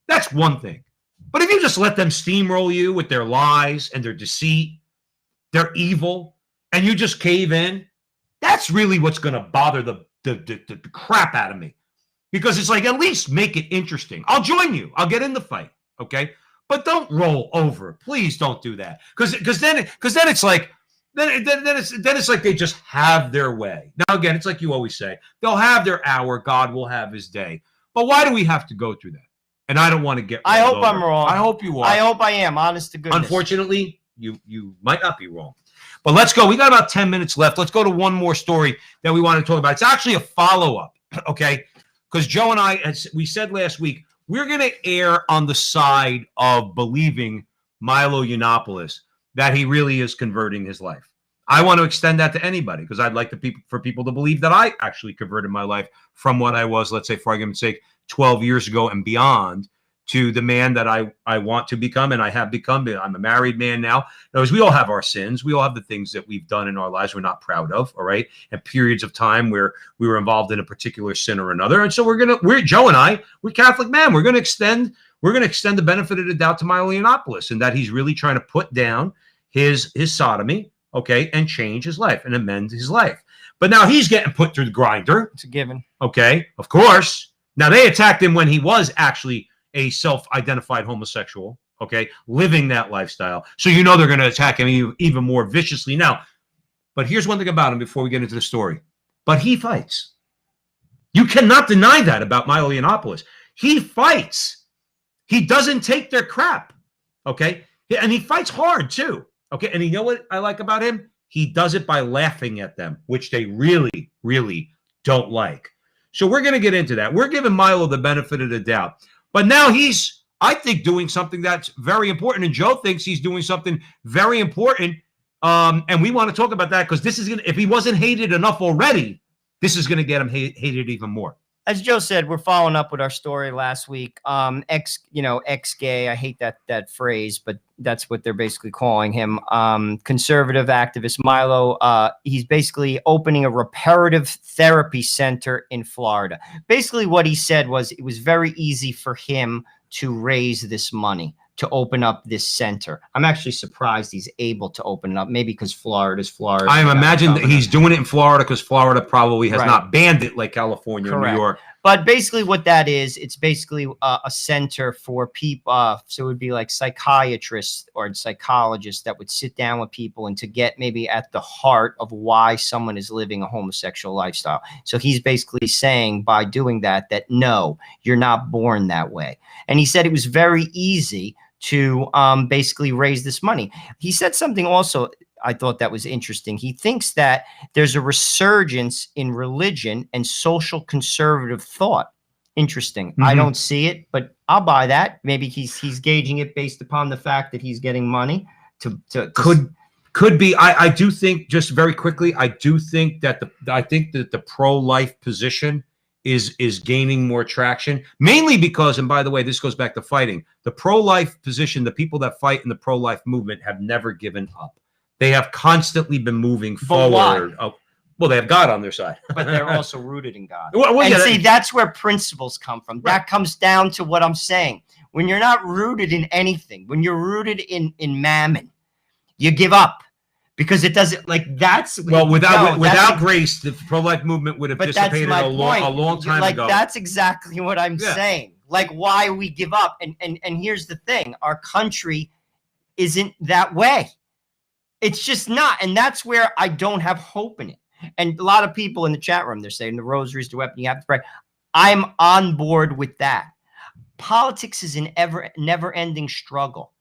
that's one thing. But if you just let them steamroll you with their lies and their deceit, their evil, and you just cave in, that's really what's going to bother the crap out of me. Because it's like, at least make it interesting. I'll join you. I'll get in the fight. Okay. But don't roll over. Please don't do that. Because then it's like, then it's like they just have their way. Now, again, it's like you always say, they'll have their hour, God will have his day. But why do we have to go through that? And I don't want to get I hope over. I'm wrong. I hope you are. I hope I am, honest to goodness. Unfortunately, you might not be wrong. But let's go. We got about 10 minutes left. Let's go to one more story that we want to talk about. It's actually a follow-up, okay? Because Joe and I, as we said last week, we're going to err on the side of believing Milo Yiannopoulos that he really is converting his life. I want to extend that to anybody because I'd like for people to believe that I actually converted my life from what I was, let's say, for argument's sake, 12 years ago and beyond, to the man that I want to become and I have become. I'm a married man now. As we all have our sins. We all have the things that we've done in our lives we're not proud of, all right? And periods of time where we were involved in a particular sin or another. And so we're Joe and I, we're Catholic man. We're going to extend the benefit of the doubt to Milo Yiannopoulos and that he's really trying to put down his sodomy, okay, and change his life and amend his life. But now he's getting put through the grinder. It's a given. Okay, of course. Now they attacked him when he was actually a self-identified homosexual, okay, living that lifestyle. So you know they're going to attack him even more viciously now. But here's one thing about him before we get into the story. But he fights. You cannot deny that about Milo Yiannopoulos. He fights. He doesn't take their crap, okay? And he fights hard, too, okay? And you know what I like about him? He does it by laughing at them, which they really, really don't like. So we're going to get into that. We're giving Milo the benefit of the doubt. But now he's, I think, doing something that's very important. And Joe thinks he's doing something very important. And we want to talk about that because this is going to, if he wasn't hated enough already, this is going to get him hated even more. As Joe said, we're following up with our story last week. Ex-gay. I hate that phrase, but that's what they're basically calling him. Conservative activist Milo. He's basically opening a reparative therapy center in Florida. Basically, what he said was it was very easy for him to raise this money to open up this center. I'm actually surprised he's able to open it up. Maybe because Florida's Florida. I imagine that he's doing it in Florida because Florida probably has not banned it like California or New York. But basically what that is, it's basically a center for people. So it would be like psychiatrists or psychologists that would sit down with people and to get maybe at the heart of why someone is living a homosexual lifestyle. So he's basically saying by doing that no, you're not born that way. And he said it was very easy to basically raise this money. He said something also I thought that was interesting. He thinks that there's a resurgence in religion and social conservative thought. Interesting. I don't see it, but I'll buy that. Maybe he's gauging it based upon the fact that he's getting money to could be. I do think, just very quickly, I do think that the pro-life position is gaining more traction, mainly because, and by the way, this goes back to fighting. The pro-life position, the people that fight in the pro-life movement have never given up. They have constantly been moving forward. Oh, well, they have God on their side. But they're also rooted in God. And see, that's where principles come from. Right. That comes down to what I'm saying. When you're not rooted in anything, when you're rooted in mammon, you give up. Because it doesn't, like, that's... Well, without grace, the pro-life movement would have dissipated a long time ago. That's exactly what I'm saying. Like, why we give up. And here's the thing. Our country isn't that way. It's just not. And that's where I don't have hope in it. And a lot of people in the chat room, they're saying the rosary is the weapon you have to pray. I'm on board with that. Politics is an never-ending struggle.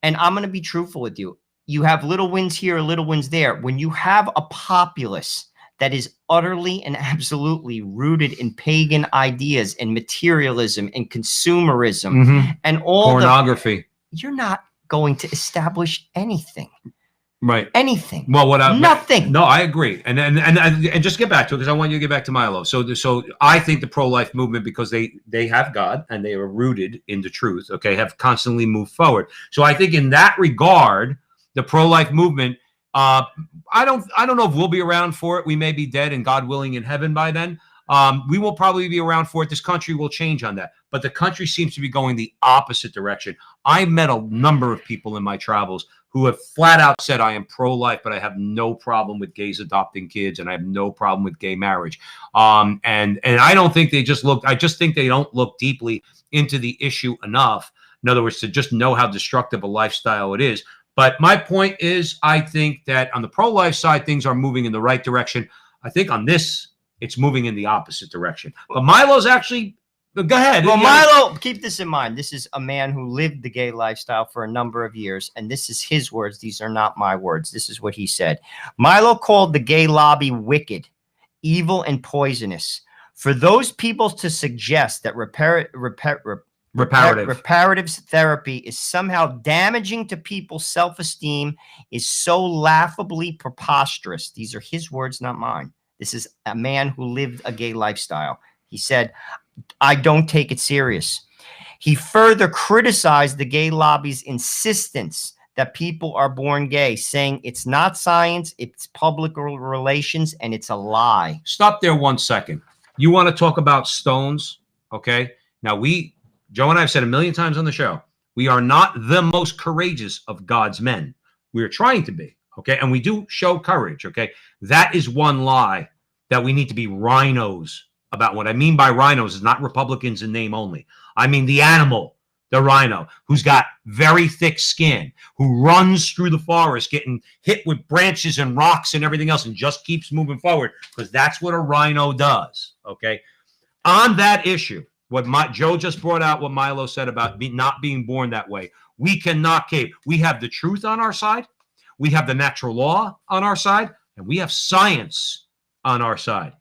And I'm going to be truthful with you. You have little wins here, little wins there. When you have a populace that is utterly and absolutely rooted in pagan ideas and materialism and consumerism and all pornography, you're not going to establish anything. Right. Anything. Well, nothing. No, I agree. And just get back to it because I want you to get back to Milo. So I think the pro-life movement, because they have God and they are rooted in the truth, okay, have constantly moved forward. So I think in that regard, the pro-life movement, I don't know if we'll be around for it. We may be dead and God willing in heaven by then. We will probably be around for it. This country will change on that. But the country seems to be going the opposite direction. I met a number of people in my travels who have flat out said, I am pro-life, but I have no problem with gays adopting kids, and I have no problem with gay marriage. And I don't think they just look, I just think they don't look deeply into the issue enough. In other words, to just know how destructive a lifestyle it is. But my point is, I think that on the pro-life side, things are moving in the right direction. I think on this, it's moving in the opposite direction. But Milo's actually, go ahead. Well, Milo, keep this in mind. This is a man who lived the gay lifestyle for a number of years, and this is his words. These are not my words. This is what he said. Milo called the gay lobby wicked, evil, and poisonous. For those people to suggest that reparative therapy is somehow damaging to people's self-esteem is so laughably preposterous. These are his words, not mine. This is a man who lived a gay lifestyle. He said, I don't take it serious. He further criticized the gay lobby's insistence that people are born gay, saying it's not science, it's public relations, and it's a lie. Stop there 1 second. You want to talk about stones, okay? Now, Joe and I have said a million times on the show, we are not the most courageous of God's men. We are trying to be, okay? And we do show courage, okay? That is one lie that we need to be rhinos about. What I mean by rhinos is not Republicans in name only. I mean the animal, the rhino, who's got very thick skin, who runs through the forest, getting hit with branches and rocks and everything else, and just keeps moving forward, because that's what a rhino does, okay? On that issue, Joe just brought out what Milo said about not being born that way. We cannot cave. We have the truth on our side. We have the natural law on our side, and we have science on our side.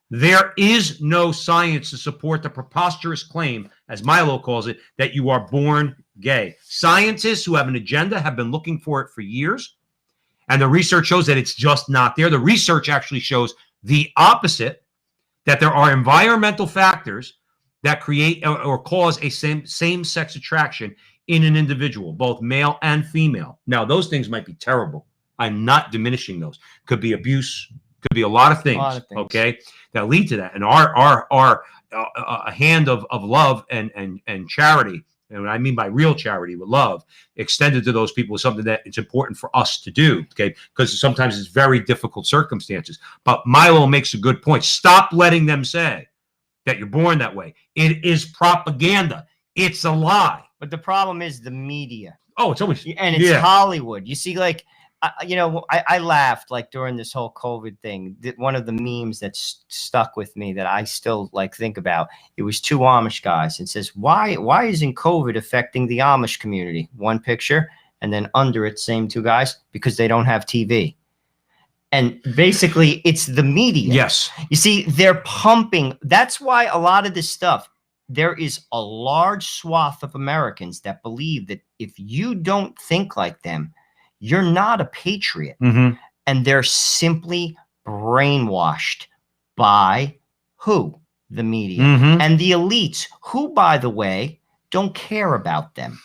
There is no science to support the preposterous claim, as Milo calls it, that you are born gay. Scientists who have an agenda have been looking for it for years, and the research shows that it's just not there. The research actually shows the opposite, that there are environmental factors that create or cause a same-sex attraction in an individual, both male and female. Now, those things might be terrible. I'm not diminishing those. Could be abuse, could be a lot of things. Okay, that lead to that. And our a hand of love and charity, and what I mean by real charity with love, extended to those people is something that it's important for us to do, okay? Because sometimes it's very difficult circumstances. But Milo makes a good point. Stop letting them say that you're born that way. It is propaganda. It's a lie. But the problem is the media. Oh, it's always, and it's Hollywood. You see, like, I laughed like during this whole COVID thing. One of the memes that stuck with me that I still like think about, it was two Amish guys. It says, why isn't COVID affecting the Amish community? One picture, and then under it, same two guys, because they don't have TV. And basically, it's the media. Yes. You see, they're pumping. That's why a lot of this stuff, there is a large swath of Americans that believe that if you don't think like them, you're not a patriot. Mm-hmm. And they're simply brainwashed by who? The media. Mm-hmm. And the elites, who, by the way, don't care about them.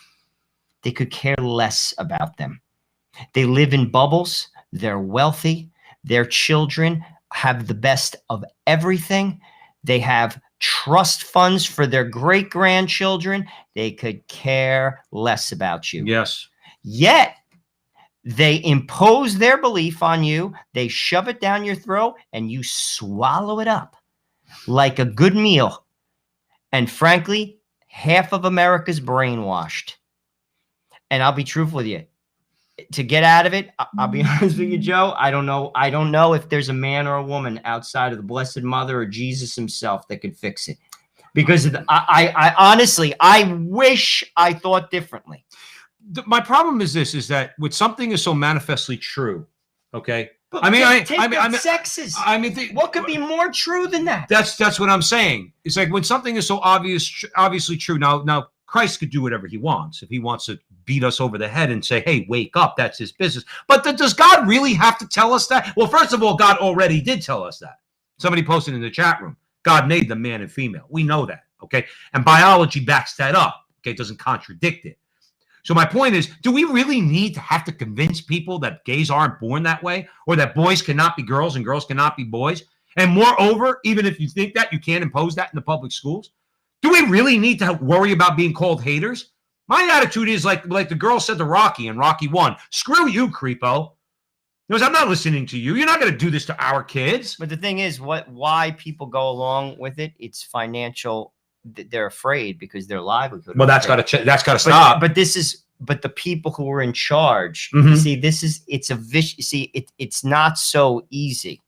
They could care less about them. They live in bubbles. They're wealthy. Their children have the best of everything. They have trust funds for their great-grandchildren. They could care less about you. Yes. Yet, they impose their belief on you. They shove it down your throat, and you swallow it up like a good meal. And frankly, half of America's brainwashed. And I'll be truthful with you. To get out of it, I'll be honest with you, Joe, I don't know. I don't know if there's a man or a woman outside of the Blessed Mother or Jesus himself that could fix it. Because I honestly, I wish I thought differently. My problem is this, is that with something is so manifestly true, okay? But I mean, sexes. I mean, what could be more true than that? That's what I'm saying. It's like when something is so obviously true. Now Christ could do whatever he wants. If he wants to beat us over the head and say, hey, wake up, that's his business. But does God really have to tell us that? Well, first of all, God already did tell us that. Somebody posted in the chat room, God made them man and female. We know that, okay? And biology backs that up, okay? It doesn't contradict it. So my point is, do we really need to have to convince people that gays aren't born that way, or that boys cannot be girls and girls cannot be boys? And moreover, even if you think that, you can't impose that in the public schools. Do we really need to worry about being called haters? My attitude is like the girl said to Rocky in Rocky 1, screw you, creepo. Because I'm not listening to you. You're not going to do this to our kids. But the thing is, why people go along with it, it's financial. They're afraid because their livelihood. Well, that's got to stop. But this is but the people who are in charge, Mhm. see, it's a vicious, see, it's not so easy,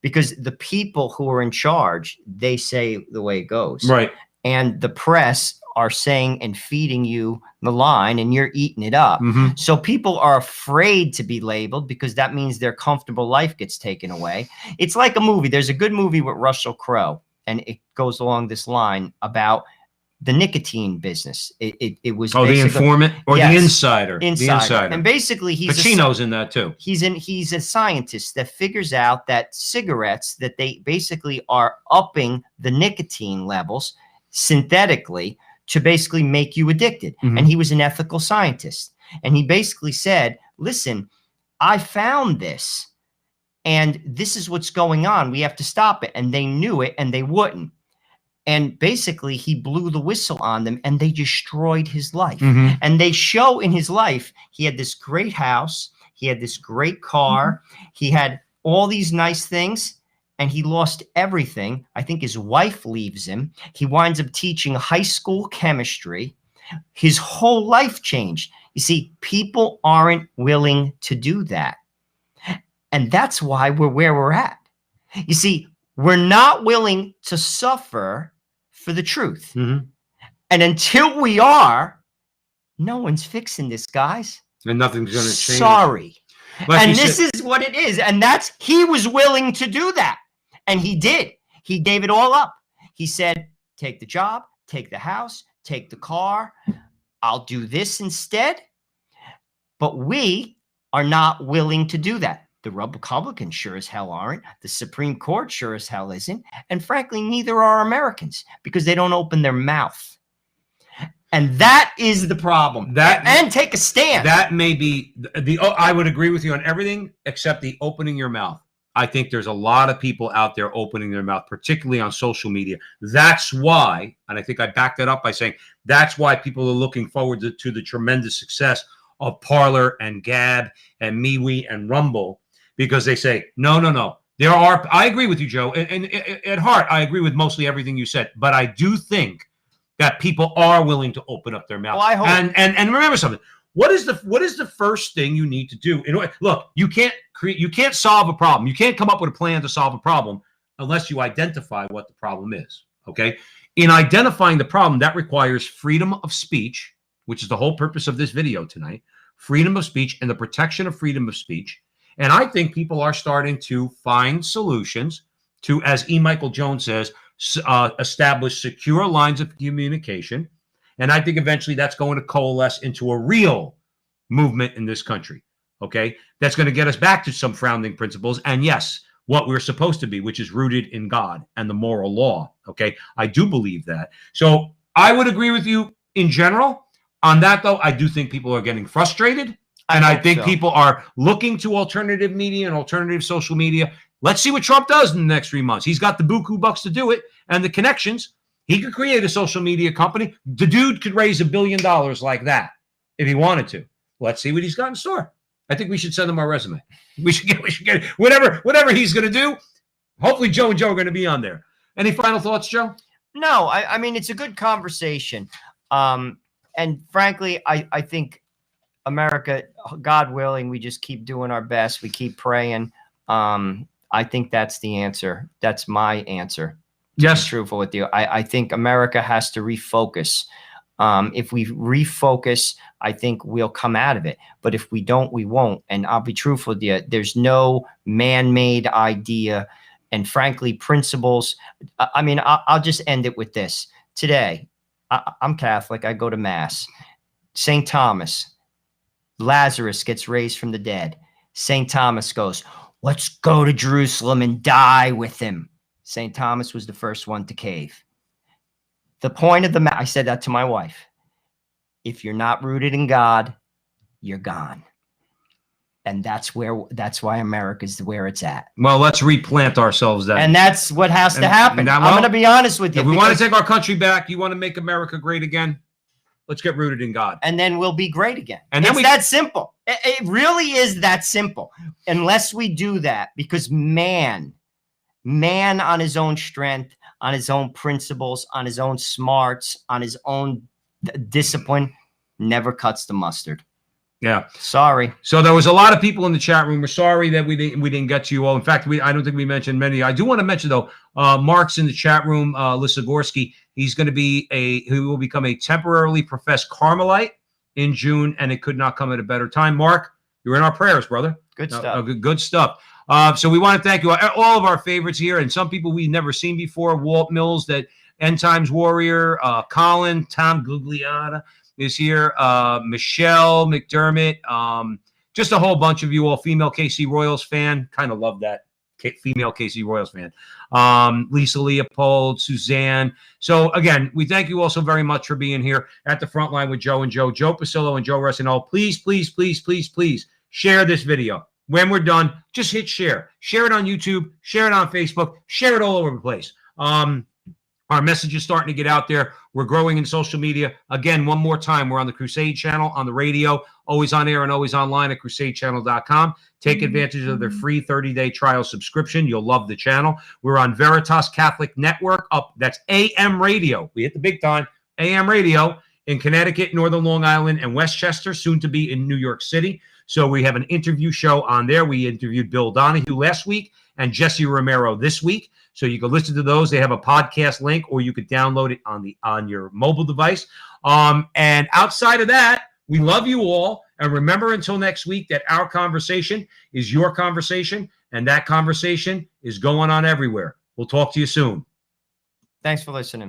because the people who are in charge, they say the way it goes. Right. And the press are saying and feeding you the line, and you're eating it up. Mhm. So people are afraid to be labeled, because that means their comfortable life gets taken away. It's like a movie. There's a good movie with Russell Crowe, and it goes along this line about the nicotine business. It was The informant or yes, the insider. The insider. And basically he's Pacino's in that too. he's a scientist that figures out that cigarettes, that they basically are upping the nicotine levels synthetically to basically make you addicted. Mhm. And he was an ethical scientist. And he basically said, listen, I found this, and this is what's going on. We have to stop it. And they knew it, and they wouldn't. And basically he blew the whistle on them, and they destroyed his life. Mhm. And they show in his life, he had this great house, he had this great car, he had all these nice things, and he lost everything. I think his wife leaves him. He winds up teaching high school chemistry. His whole life changed. You see, people aren't willing to do that. And that's why we're where we're at. You see, we're not willing to suffer for the truth. Mhm. And until we are, no one's fixing this, guys. And nothing's going to change. Sorry. Like And you this said- is what it is. And he was willing to do that. And he did. He gave it all up. He said, take the job, take the house, take the car. I'll do this instead. But we are not willing to do that. The Republicans sure as hell aren't. The Supreme Court sure as hell isn't. And frankly, neither are Americans, because they don't open their mouth. And that is the problem. And take a stand. That may be I would agree with you on everything except the opening your mouth. I think there's a lot of people out there opening their mouth, particularly on social media. That's why, and I think I backed that up by saying that's why people are looking forward to the tremendous success of Parler and Gab and MeWe and Rumble, because they say, no. I agree with you, Joe. And at heart, I agree with mostly everything you said. But I do think that people are willing to open up their mouth. Well, I hope. And remember something. What is the first thing you need to do? Look, you can't solve a problem. You can't come up with a plan to solve a problem unless you identify what the problem is. Okay. In identifying the problem, that requires freedom of speech, which is the whole purpose of this video tonight. Freedom of speech and the protection of freedom of speech. And I think people are starting to find solutions to, as E. Michael Jones says, establish secure lines of communication. And I think eventually that's going to coalesce into a real movement in this country. Okay. That's going to get us back to some founding principles. And yes, what we're supposed to be, which is rooted in God and the moral law. Okay. I do believe that. So I would agree with you in general. On that, though, I do think people are getting frustrated. And I think people are looking to alternative media and alternative social media. Let's see what Trump does in the next 3 months. He's got the buku bucks to do it and the connections. He could create a social media company. The dude could raise $1 billion like that if he wanted to. Let's see what he's got in store. I think we should send him our resume. We should get whatever he's going to do. Hopefully Joe and Joe are going to be on there. Any final thoughts, Joe? No, I mean, it's a good conversation. And frankly, I think America, God willing, we just keep doing our best. We keep praying. I think that's the answer. That's my answer. Yes. To be truthful with you. I think America has to refocus. If we refocus, I think we'll come out of it. But if we don't, we won't. And I'll be truthful with you. There's no man-made idea. And frankly, principles. I mean, I'll just end it with this. Today, I'm Catholic. I go to Mass. St. Thomas, Lazarus gets raised from the dead. St. Thomas goes, let's go to Jerusalem and die with him. St. Thomas was the first one to cave. The point of I said that to my wife. If you're not rooted in God, you're gone. And that's why America's where it's at. Well, let's replant ourselves then. And that's what has to happen. I'm going to be honest with you. If we want to take our country back, you want to make America great again, let's get rooted in God. And then we'll be great again. And then it's that simple. It really is that simple. Unless we do that, because man on his own strength, on his own principles, on his own smarts, on his own discipline, never cuts the mustard. Yeah. Sorry. So there was a lot of people in the chat room. We're sorry that we didn't get to you all. In fact, I don't think we mentioned many. I do want to mention though, Mark's in the chat room. Lisogorski. He will become a temporarily professed Carmelite in June, and it could not come at a better time. Mark, you're in our prayers, brother. Good stuff. Good stuff. So we want to thank you, all of our favorites here, and some people we've never seen before. Walt Mills, that End Times Warrior, Colin, Tom Gugliotta is here, Michelle McDermott, just a whole bunch of you all. Female KC Royals fan, kind of love that. Female KC Royals fan. Lisa Leopold, Suzanne. So again, we thank you all so very much for being here at the front line with Joe and Joe Pasillo and Joe Resinello. Please, please, please, please, please share this video. When we're done, just hit share. Share it on YouTube. Share it on Facebook. Share it all over the place. Our message is starting to get out there. We're growing in social media. Again, one more time, we're on the Crusade channel, on the radio, always on air and always online at crusadechannel.com. Take advantage of their free 30-day trial subscription. You'll love the channel. We're on Veritas Catholic Network. That's AM radio. We hit the big time. AM radio in Connecticut, Northern Long Island, and Westchester, soon to be in New York City. So we have an interview show on there. We interviewed Bill Donahue last week and Jesse Romero this week. So you can listen to those. They have a podcast link, or you could download it on your mobile device. And outside of that, we love you all. And remember, until next week, that our conversation is your conversation, and that conversation is going on everywhere. We'll talk to you soon. Thanks for listening.